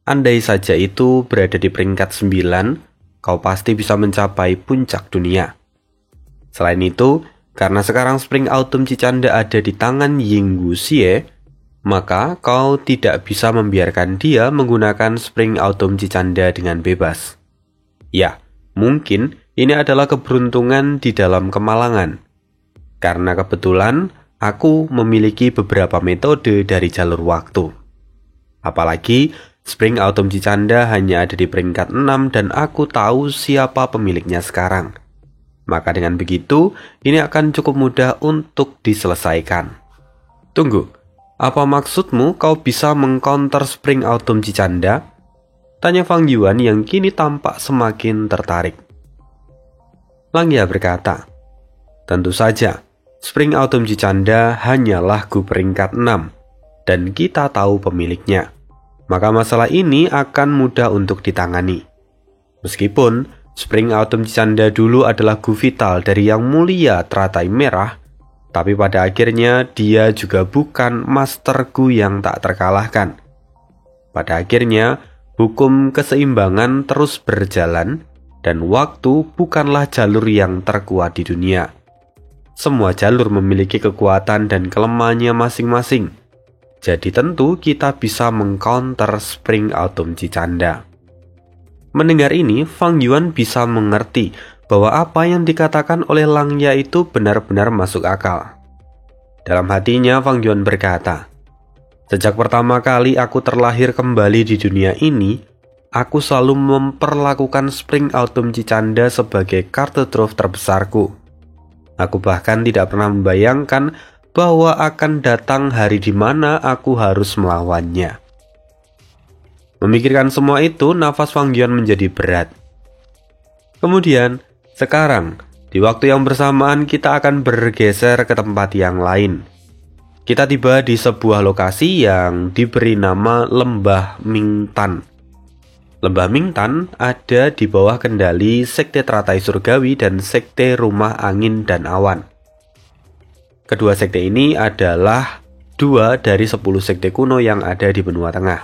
Andai saja itu berada di peringkat 9, kau pasti bisa mencapai puncak dunia. Selain itu, karena sekarang Spring Autumn Cicanda ada di tangan Ying Wuxie, maka kau tidak bisa membiarkan dia menggunakan Spring Autumn Cicanda dengan bebas. Ya, mungkin ini adalah keberuntungan di dalam kemalangan. Karena kebetulan, aku memiliki beberapa metode dari jalur waktu. Apalagi, Spring Autumn Cicanda hanya ada di peringkat 6 dan aku tahu siapa pemiliknya sekarang. Maka dengan begitu, ini akan cukup mudah untuk diselesaikan. Tunggu, apa maksudmu kau bisa mengcounter Spring Autumn Cicanda? Tanya Fang Yuan yang kini tampak semakin tertarik. Langya berkata, tentu saja, Spring Autumn Cicanda hanyalah Gu peringkat 6 dan kita tahu pemiliknya. Maka masalah ini akan mudah untuk ditangani. Meskipun Spring Autumn Cicanda dulu adalah Gu vital dari yang mulia teratai merah, tapi pada akhirnya dia juga bukan Master Gu yang tak terkalahkan. Pada akhirnya, hukum keseimbangan terus berjalan, dan waktu bukanlah jalur yang terkuat di dunia. Semua jalur memiliki kekuatan dan kelemahannya masing-masing. Jadi tentu kita bisa mengcounter Spring Autumn Cicanda. Mendengar ini, Fang Yuan bisa mengerti bahwa apa yang dikatakan oleh Langya itu benar-benar masuk akal. Dalam hatinya, Fang Yuan berkata, sejak pertama kali aku terlahir kembali di dunia ini, aku selalu memperlakukan Spring Autumn Cicanda sebagai kartu truf terbesarku. Aku bahkan tidak pernah membayangkan bahwa akan datang hari di mana aku harus melawannya. Memikirkan semua itu, nafas Fang Yuan menjadi berat. Kemudian, sekarang, di waktu yang bersamaan kita akan bergeser ke tempat yang lain. Kita tiba di sebuah lokasi yang diberi nama Lembah Mingtan. Lembah Mingtan ada di bawah kendali Sekte Teratai Surgawi dan Sekte Rumah Angin dan Awan. Kedua sekte ini adalah 2 dari 10 sekte kuno yang ada di benua tengah.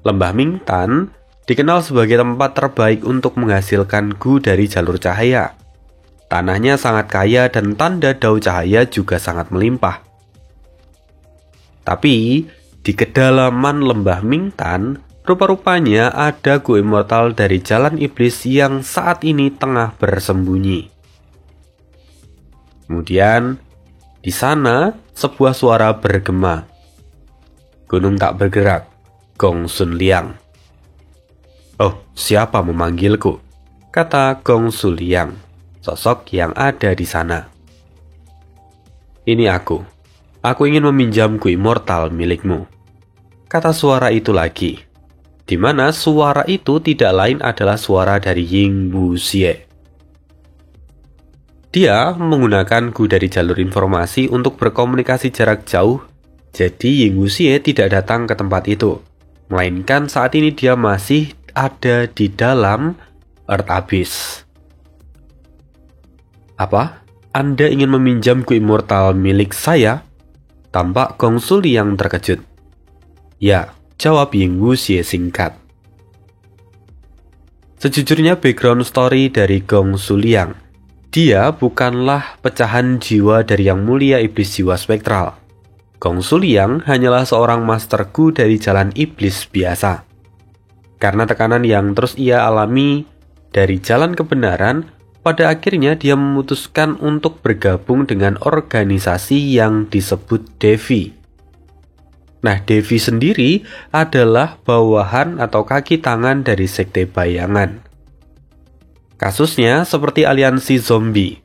Lembah Mingtan dikenal sebagai tempat terbaik untuk menghasilkan Gu dari jalur cahaya. Tanahnya sangat kaya dan tanda dao cahaya juga sangat melimpah. Tapi, di kedalaman Lembah Mingtan, rupa-rupanya ada Gu immortal dari jalan iblis yang saat ini tengah bersembunyi. Kemudian, di sana sebuah suara bergema. Gunung tak bergerak, Gong Sun Liang. Oh, siapa memanggilku? Kata Gong Sun Liang, sosok yang ada di sana. Ini aku. Aku ingin meminjam Gu immortal milikmu. Kata suara itu lagi, di mana suara itu tidak lain adalah suara dari Ying Wuxie. Dia menggunakan Gu dari jalur informasi untuk berkomunikasi jarak jauh, jadi Ying Wuxie tidak datang ke tempat itu, melainkan saat ini dia masih ada di dalam Earth Abyss. Apa? Anda ingin meminjam Gu immortal milik saya? Tampak Gong Sun Liang terkejut. Ya, jawab Ying Wuxie singkat. Sejujurnya background story dari Gong Sun Liang, dia bukanlah pecahan jiwa dari yang mulia iblis jiwa spektral. Gong Sun Liang hanyalah seorang Master Gu dari jalan iblis biasa. Karena tekanan yang terus ia alami dari jalan kebenaran, pada akhirnya dia memutuskan untuk bergabung dengan organisasi yang disebut Devi. Nah, Devi sendiri adalah bawahan atau kaki tangan dari sekte bayangan. Kasusnya seperti aliansi zombie,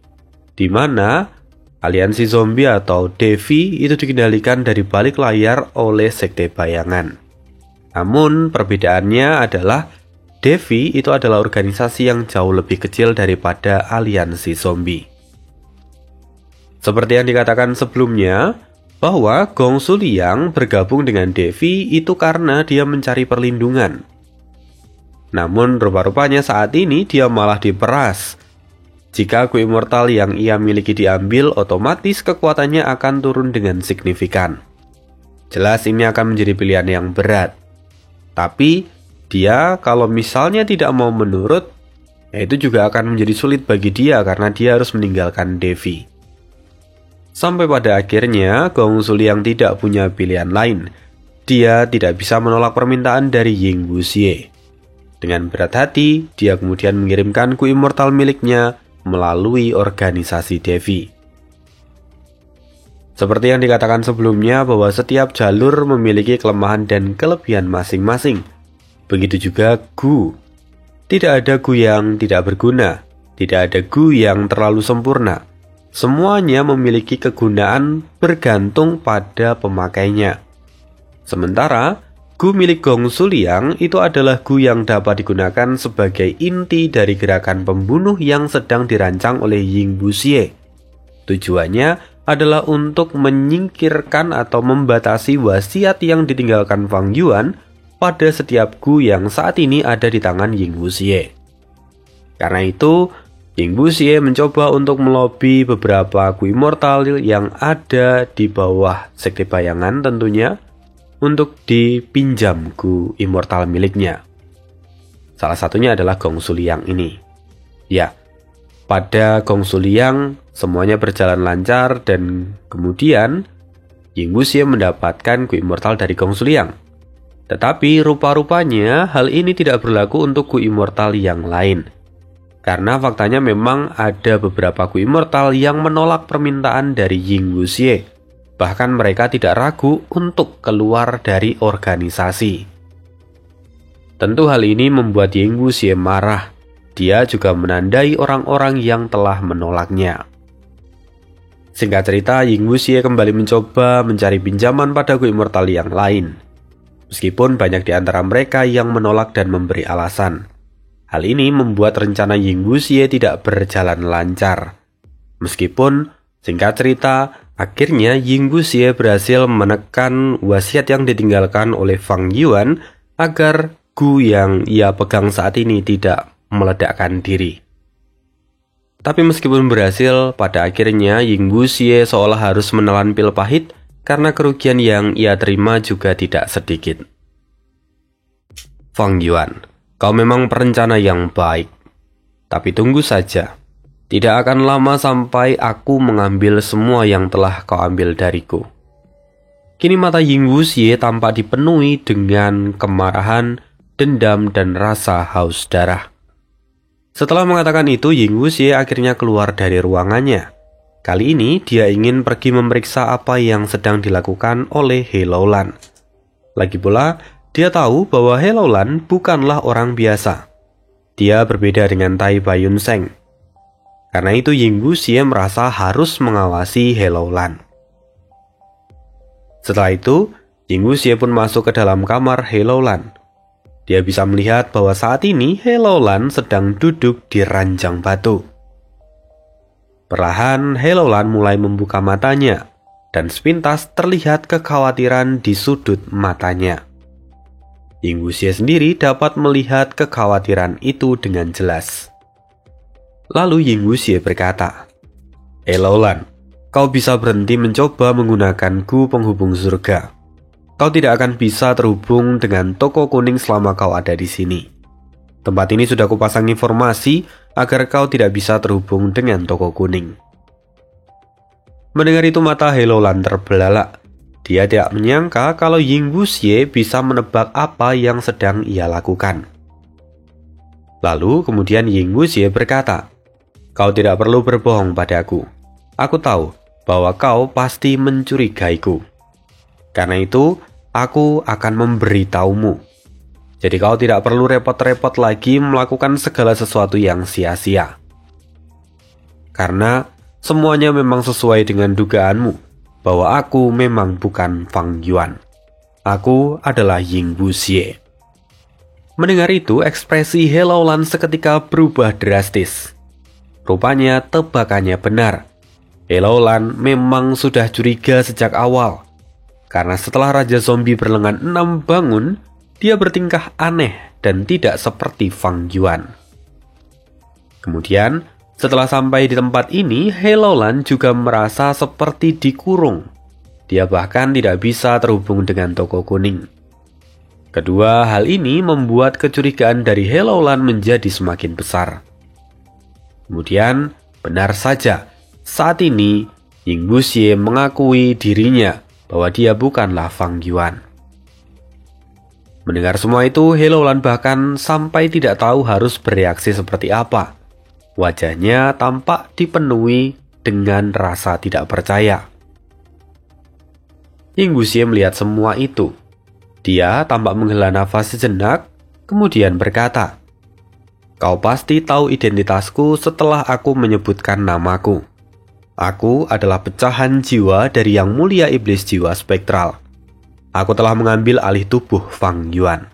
di mana aliansi zombie atau Devi itu dikendalikan dari balik layar oleh sekte bayangan. Namun perbedaannya adalah Devi itu adalah organisasi yang jauh lebih kecil daripada aliansi zombie. Seperti yang dikatakan sebelumnya, bahwa Gong Suliang bergabung dengan Devi itu karena dia mencari perlindungan. Namun rupa-rupanya saat ini dia malah diperas. Jika Ku Immortal yang ia miliki diambil, otomatis kekuatannya akan turun dengan signifikan. Jelas ini akan menjadi pilihan yang berat. Tapi dia kalau misalnya tidak mau menurut, itu juga akan menjadi sulit bagi dia karena dia harus meninggalkan Devi. Sampai pada akhirnya Gong Suliang tidak punya pilihan lain. Dia tidak bisa menolak permintaan dari Ying Wuxie. Dengan berat hati, dia kemudian mengirimkan Ku Immortal miliknya melalui organisasi Devi. Seperti yang dikatakan sebelumnya bahwa setiap jalur memiliki kelemahan dan kelebihan masing-masing. Begitu juga Gu. Tidak ada Gu yang tidak berguna, tidak ada Gu yang terlalu sempurna. Semuanya memiliki kegunaan bergantung pada pemakainya. Sementara Gu milik Gong Suliang itu adalah Gu yang dapat digunakan sebagai inti dari gerakan pembunuh yang sedang dirancang oleh Ying Wuxie. Tujuannya adalah untuk menyingkirkan atau membatasi wasiat yang ditinggalkan Fang Yuan pada setiap Gu yang saat ini ada di tangan Ying Wuxie. Karena itu, Ying Wuxie mencoba untuk melobi beberapa Gu Immortal yang ada di bawah sekte bayangan tentunya untuk dipinjam Gu Immortal miliknya. Salah satunya adalah Gong Suliang ini. Ya, pada Gong Suliang semuanya berjalan lancar dan kemudian Ying Wuxie mendapatkan Gu Immortal dari Gong Suliang. Tetapi rupa-rupanya hal ini tidak berlaku untuk Gu Immortal yang lain. Karena faktanya memang ada beberapa Gu Immortal yang menolak permintaan dari Ying Wuxie. Bahkan mereka tidak ragu untuk keluar dari organisasi. Tentu hal ini membuat Ying Wuxie marah. Dia juga menandai orang-orang yang telah menolaknya. Singkat cerita, Ying Wuxie kembali mencoba mencari pinjaman pada Gu Immortal yang lain. Meskipun banyak di antara mereka yang menolak dan memberi alasan. Hal ini membuat rencana Ying Wuxie tidak berjalan lancar. Meskipun, singkat cerita, akhirnya Ying Wuxie berhasil menekan wasiat yang ditinggalkan oleh Fang Yuan agar Gu yang ia pegang saat ini tidak meledakkan diri. Tapi meskipun berhasil, pada akhirnya Ying Wuxie seolah harus menelan pil pahit karena kerugian yang ia terima juga tidak sedikit. Fang Yuan, kau memang perencana yang baik. Tapi tunggu saja. Tidak akan lama sampai aku mengambil semua yang telah kau ambil dariku. Kini mata Ying Wuxie tampak dipenuhi dengan kemarahan, dendam, dan rasa haus darah. Setelah mengatakan itu, Ying Wuxie akhirnya keluar dari ruangannya. Kali ini dia ingin pergi memeriksa apa yang sedang dilakukan oleh He Laolan. Lagi pula, dia tahu bahwa He Laolan bukanlah orang biasa. Dia berbeda dengan Tai Baiyun Seng. Karena itu Ying Wuxie merasa harus mengawasi He Laolan. Setelah itu, Ying Wuxie pun masuk ke dalam kamar He Laolan. Dia bisa melihat bahwa saat ini He Laolan sedang duduk di ranjang batu. Perlahan He Laolan mulai membuka matanya, dan sepintas terlihat kekhawatiran di sudut matanya. Ying Wuxie sendiri dapat melihat kekhawatiran itu dengan jelas. Lalu Ying Wuxie berkata, "He Laolan, kau bisa berhenti mencoba menggunakan Gu penghubung surga. Kau tidak akan bisa terhubung dengan toko kuning selama kau ada di sini. Tempat ini sudah kupasang informasi agar kau tidak bisa terhubung dengan toko kuning." Mendengar itu mata He Laolan terbelalak. Dia tidak menyangka kalau Ying Wuxie bisa menebak apa yang sedang ia lakukan. Lalu kemudian Ying Wuxie berkata, "Kau tidak perlu berbohong padaku. Aku tahu bahwa kau pasti mencurigaiku. Karena itu, aku akan memberitahumu. Jadi kau tidak perlu repot-repot lagi melakukan segala sesuatu yang sia-sia. Karena semuanya memang sesuai dengan dugaanmu, bahwa aku memang bukan Fang Yuan. Aku adalah Ying Wuxie." Mendengar itu, ekspresi He Laolan seketika berubah drastis. Rupanya tebakannya benar. He Laolan memang sudah curiga sejak awal. Karena setelah Raja Zombie berlengan 6 bangun, dia bertingkah aneh dan tidak seperti Fang Yuan. Kemudian, setelah sampai di tempat ini, He Laolan juga merasa seperti dikurung. Dia bahkan tidak bisa terhubung dengan toko kuning. Kedua hal ini membuat kecurigaan dari He Laolan menjadi semakin besar. Kemudian, benar saja, saat ini Ying Wuxie mengakui dirinya bahwa dia bukanlah Fang Yuan. Mendengar semua itu, He Laolan bahkan sampai tidak tahu harus bereaksi seperti apa. Wajahnya tampak dipenuhi dengan rasa tidak percaya. Ying Wuxie melihat semua itu. Dia tampak menghela nafas sejenak, kemudian berkata, "Kau pasti tahu identitasku setelah aku menyebutkan namaku. Aku adalah pecahan jiwa dari Yang Mulia Iblis Jiwa Spektral. Aku telah mengambil alih tubuh Fang Yuan.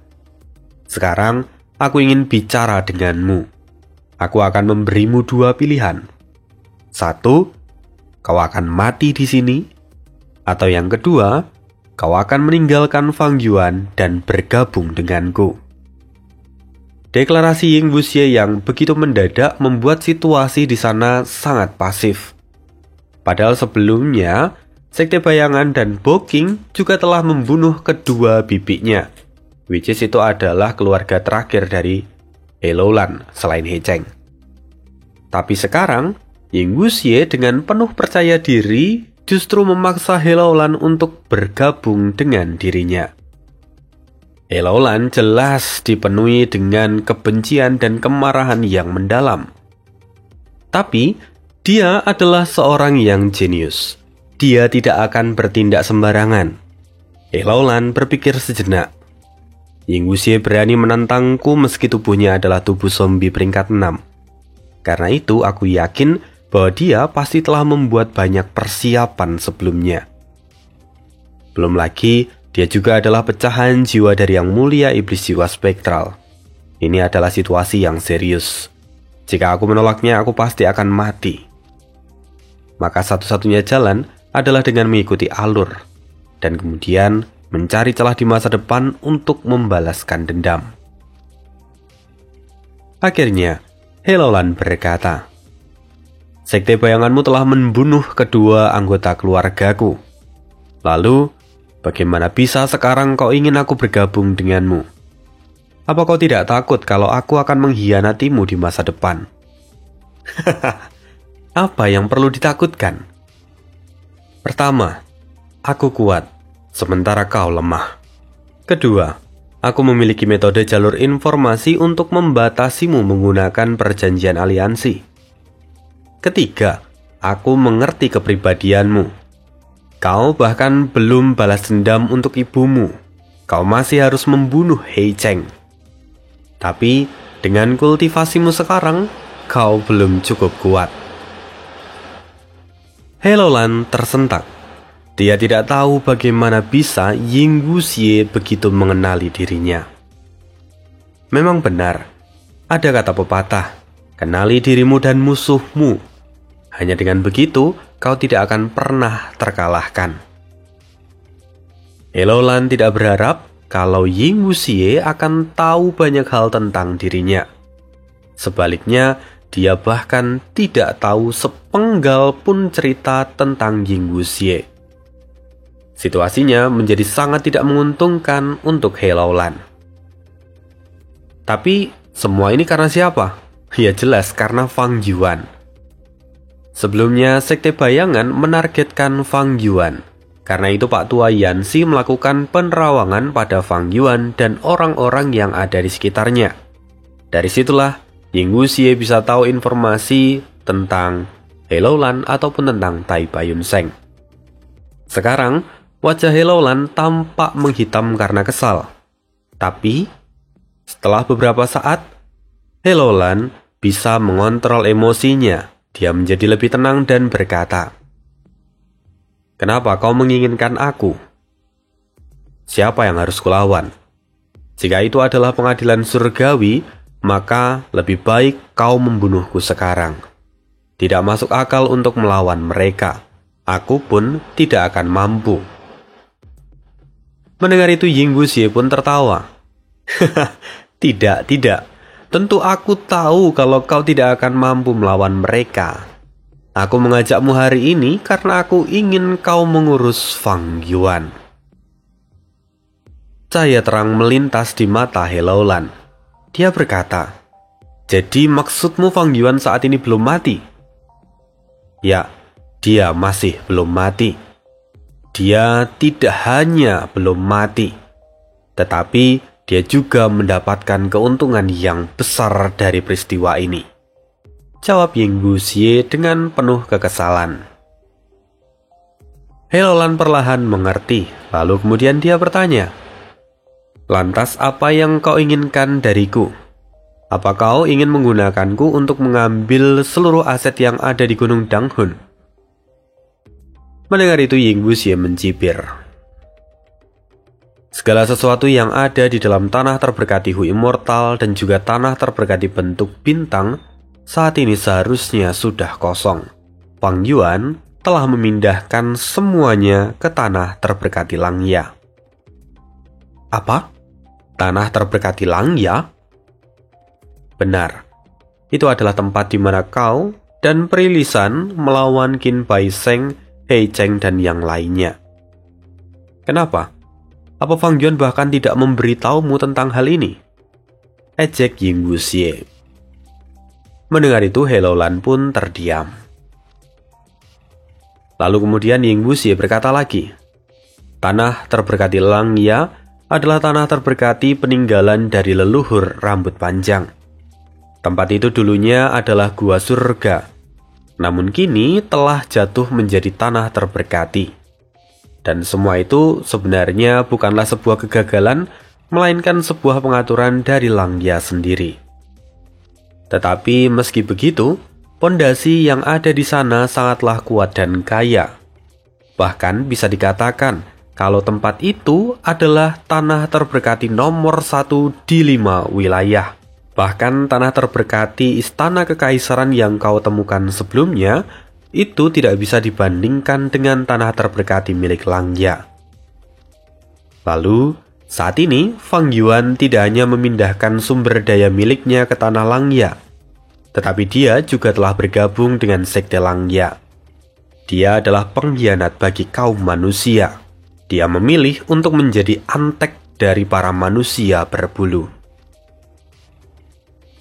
Sekarang, aku ingin bicara denganmu. Aku akan memberimu 2 pilihan. 1, kau akan mati di sini. Atau yang kedua, kau akan meninggalkan Fang Yuan dan bergabung denganku." Deklarasi Ying Wuxie yang begitu mendadak membuat situasi di sana sangat pasif. Padahal sebelumnya, Sekte Bayangan dan Boking juga telah membunuh kedua bibinya, which is itu adalah keluarga terakhir dari He Laolan selain He Cheng. Tapi sekarang, Ying Wuxie dengan penuh percaya diri justru memaksa He Laolan untuk bergabung dengan dirinya. He Laolan jelas dipenuhi dengan kebencian dan kemarahan yang mendalam. Tapi, dia adalah seorang yang jenius. Dia tidak akan bertindak sembarangan. He Laolan berpikir sejenak. Ying Wuxie berani menantangku meski tubuhnya adalah tubuh zombie peringkat 6. Karena itu aku yakin bahwa dia pasti telah membuat banyak persiapan sebelumnya. Belum lagi, dia juga adalah pecahan jiwa dari Yang Mulia Iblis Jiwa Spektral. Ini adalah situasi yang serius. Jika aku menolaknya, aku pasti akan mati. Maka satu-satunya jalan adalah dengan mengikuti alur, dan kemudian mencari celah di masa depan untuk membalaskan dendam. Akhirnya, He Laolan berkata, "Sekte bayanganmu telah membunuh kedua anggota keluargaku. Lalu, bagaimana bisa sekarang kau ingin aku bergabung denganmu? Apa kau tidak takut kalau aku akan mengkhianatimu di masa depan?" Apa yang perlu ditakutkan? Pertama, aku kuat, sementara kau lemah. Kedua, aku memiliki metode jalur informasi untuk membatasimu menggunakan perjanjian aliansi. Ketiga, aku mengerti kepribadianmu. Kau bahkan belum balas dendam untuk ibumu. Kau masih harus membunuh He Cheng. Tapi, dengan kultivasimu sekarang, kau belum cukup kuat. He Laolan tersentak. Dia tidak tahu bagaimana bisa Ying Wuxie begitu mengenali dirinya. Memang benar, ada kata pepatah, kenali dirimu dan musuhmu. Hanya dengan begitu, kau tidak akan pernah terkalahkan. He Laolan tidak berharap kalau Ying Wuxie akan tahu banyak hal tentang dirinya. Sebaliknya, dia bahkan tidak tahu sepenggal pun cerita tentang Ying Wuxie. Situasinya menjadi sangat tidak menguntungkan untuk He Laolan. Tapi semua ini karena siapa? Ya jelas karena Fang Yuan. Sebelumnya Sekte Bayangan menargetkan Fang Yuan. Karena itu Pak Tua Yanxi melakukan penerawangan pada Fang Yuan dan orang-orang yang ada di sekitarnya. Dari situlah Ying Wuxie bisa tahu informasi tentang Hello Lan ataupun tentang Tai Baiyun Seng. Sekarang wajah Hello Lan tampak menghitam karena kesal. Tapi setelah beberapa saat, Hello Lan bisa mengontrol emosinya. Dia menjadi lebih tenang dan berkata, "Kenapa kau menginginkan aku? Siapa yang harus kulawan? Jika itu adalah pengadilan surgawi, maka lebih baik kau membunuhku sekarang. Tidak masuk akal untuk melawan mereka. Aku pun tidak akan mampu." Mendengar itu Ying Wuxie pun tertawa. Tidak. Tentu aku tahu kalau kau tidak akan mampu melawan mereka. Aku mengajakmu hari ini karena aku ingin kau mengurus Fang Yuan. Cahaya terang melintas di mata Hello Lan. Dia berkata, "Jadi maksudmu Fang Yuan saat ini belum mati?" "Ya, dia masih belum mati. Dia tidak hanya belum mati, tetapi dia juga mendapatkan keuntungan yang besar dari peristiwa ini," jawab Ying Wuxie dengan penuh kekesalan. Hello Lan perlahan mengerti, lalu kemudian dia bertanya, "Lantas apa yang kau inginkan dariku? Apa kau ingin menggunakanku untuk mengambil seluruh aset yang ada di Gunung Danghun?" Mendengar itu Ying Wuxie mencibir. Segala sesuatu yang ada di dalam tanah terberkati Hu Immortal dan juga tanah terberkati bentuk bintang saat ini seharusnya sudah kosong. Fang Yuan telah memindahkan semuanya ke tanah terberkati Langya. "Apa? Tanah terberkati Langya?" "Benar. Itu adalah tempat di mana kau dan Pri Lisan melawan Qin Bai Sheng, Hei Cheng dan yang lainnya." "Kenapa? Apa Fang Yuan bahkan tidak memberitahumu tentang hal ini?" ejek Ying Wuxie. Mendengar itu Hello Lan pun terdiam. Lalu kemudian Ying Wuxie berkata lagi, "Tanah terberkati Langya adalah tanah terberkati peninggalan dari leluhur rambut panjang. Tempat itu dulunya adalah gua surga, namun kini telah jatuh menjadi tanah terberkati. Dan semua itu sebenarnya bukanlah sebuah kegagalan, melainkan sebuah pengaturan dari Langya sendiri. Tetapi meski begitu, pondasi yang ada di sana sangatlah kuat dan kaya. Bahkan bisa dikatakan kalau tempat itu adalah tanah terberkati nomor 1 di 5 wilayah. Bahkan tanah terberkati istana kekaisaran yang kau temukan sebelumnya itu tidak bisa dibandingkan dengan tanah terberkati milik Langya. Lalu, saat ini Fang Yuan tidak hanya memindahkan sumber daya miliknya ke tanah Langya, tetapi dia juga telah bergabung dengan sekte Langya. Dia adalah pengkhianat bagi kaum manusia. Dia memilih untuk menjadi antek dari para manusia berbulu."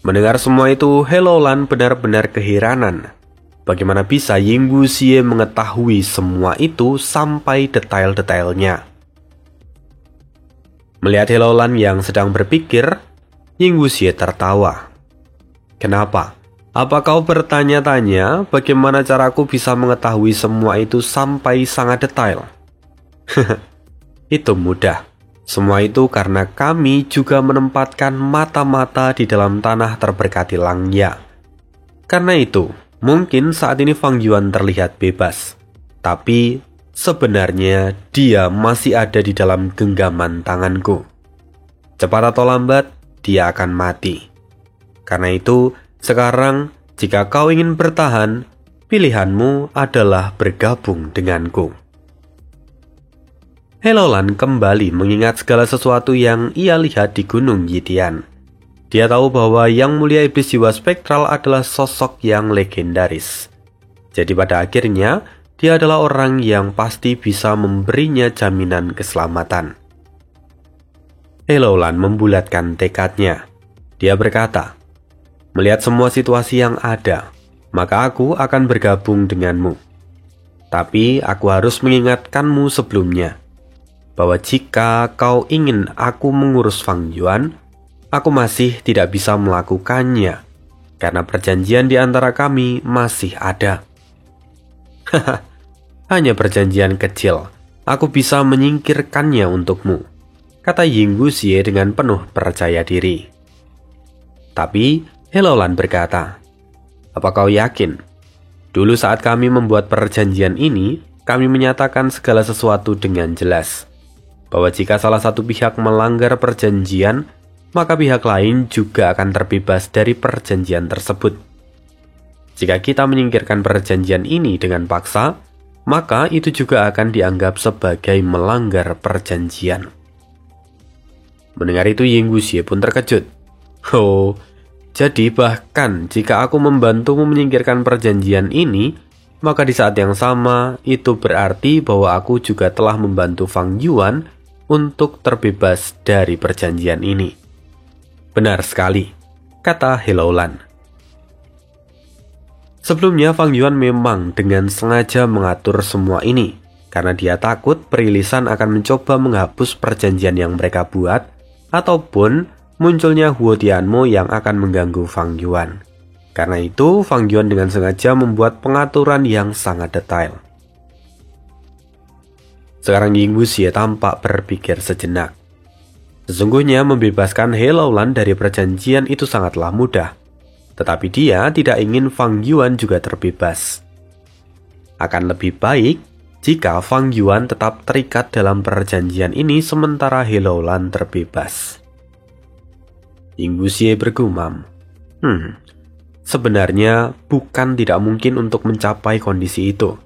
Mendengar semua itu, Hello Lan benar-benar keheranan. Bagaimana bisa Ying Wuxie mengetahui semua itu sampai detail-detailnya? Melihat Hello Lan yang sedang berpikir, Ying Wuxie tertawa. "Kenapa? Apa kau bertanya-tanya bagaimana caraku bisa mengetahui semua itu sampai sangat detail?" "Itu mudah. Semua itu karena kami juga menempatkan mata-mata di dalam tanah terberkati Langya. Karena itu, mungkin saat ini Fang Yuan terlihat bebas, tapi sebenarnya dia masih ada di dalam genggaman tanganku. Cepat atau lambat, dia akan mati. Karena itu, sekarang jika kau ingin bertahan, pilihanmu adalah bergabung denganku." Hello Lan kembali mengingat segala sesuatu yang ia lihat di Gunung Yitian. Dia tahu bahwa Yang Mulia Iblis Jiwa Spektral adalah sosok yang legendaris. Jadi pada akhirnya, dia adalah orang yang pasti bisa memberinya jaminan keselamatan. Hello Lan membulatkan tekadnya. Dia berkata, "Melihat semua situasi yang ada, maka aku akan bergabung denganmu. Tapi aku harus mengingatkanmu sebelumnya, bahwa jika kau ingin aku mengurus Fang Yuan, aku masih tidak bisa melakukannya, karena perjanjian di antara kami masih ada. Haha, hanya perjanjian kecil, aku bisa menyingkirkannya untukmu, kata Ying Wuxie dengan penuh percaya diri. Tapi Helolan berkata, apa kau yakin? Dulu saat kami membuat perjanjian ini, kami menyatakan segala sesuatu dengan jelas, bahwa jika salah satu pihak melanggar perjanjian, maka pihak lain juga akan terbebas dari perjanjian tersebut. Jika kita menyingkirkan perjanjian ini dengan paksa, maka itu juga akan dianggap sebagai melanggar perjanjian. Mendengar itu Ying Wuxie pun terkejut. Oh, jadi bahkan jika aku membantumu menyingkirkan perjanjian ini, maka di saat yang sama itu berarti bahwa aku juga telah membantu Fang Yuan untuk terbebas dari perjanjian ini. Benar sekali, kata Helolan. Sebelumnya Fang Yuan memang dengan sengaja mengatur semua ini, karena dia takut perilisan akan mencoba menghapus perjanjian yang mereka buat, ataupun munculnya Huo Tianmo yang akan mengganggu Fang Yuan. Karena itu, Fang Yuan dengan sengaja membuat pengaturan yang sangat detail. Sekarang Ying Wuxie tampak berpikir sejenak. Sesungguhnya membebaskan Helolan dari perjanjian itu sangatlah mudah. Tetapi dia tidak ingin Fang Yuan juga terbebas. Akan lebih baik jika Fang Yuan tetap terikat dalam perjanjian ini sementara Helolan terbebas. Ying Wuxie bergumam, sebenarnya bukan tidak mungkin untuk mencapai kondisi itu.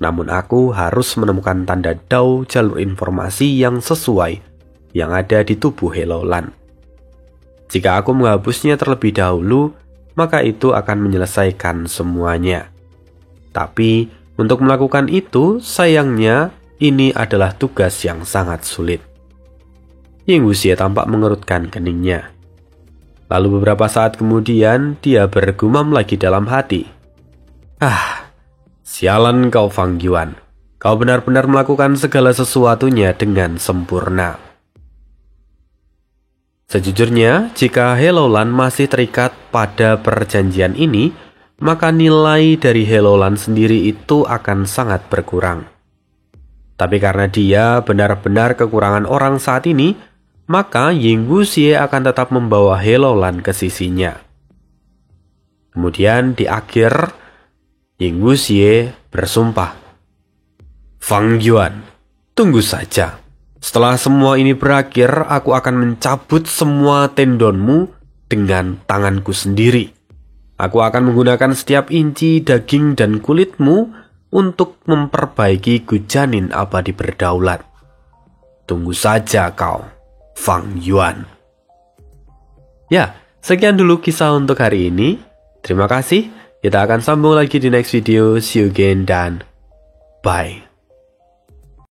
Namun aku harus menemukan tanda dao jalur informasi yang sesuai yang ada di tubuh Helolan. Jika aku menghapusnya terlebih dahulu, maka itu akan menyelesaikan semuanya. Tapi untuk melakukan itu, sayangnya ini adalah tugas yang sangat sulit. Ying Wuxie tampak mengerutkan keningnya. Lalu beberapa saat kemudian, dia bergumam lagi dalam hati. Sialan kau Fang Yuan. Kau benar-benar melakukan segala sesuatunya dengan sempurna. Sejujurnya, jika Helolan masih terikat pada perjanjian ini, maka nilai dari Helolan sendiri itu akan sangat berkurang. Tapi karena dia benar-benar kekurangan orang saat ini, maka Ying Wuxie akan tetap membawa Helolan ke sisinya. Kemudian di akhir, Ying Wuxie bersumpah, Fang Yuan, tunggu saja. Setelah semua ini berakhir, aku akan mencabut semua tendonmu dengan tanganku sendiri. Aku akan menggunakan setiap inci daging dan kulitmu untuk memperbaiki Gujanin abadi berdaulat. Tunggu saja kau, Fang Yuan. Ya, sekian dulu kisah untuk hari ini. Terima kasih. Kita akan sambung lagi di next video. See you again dan bye.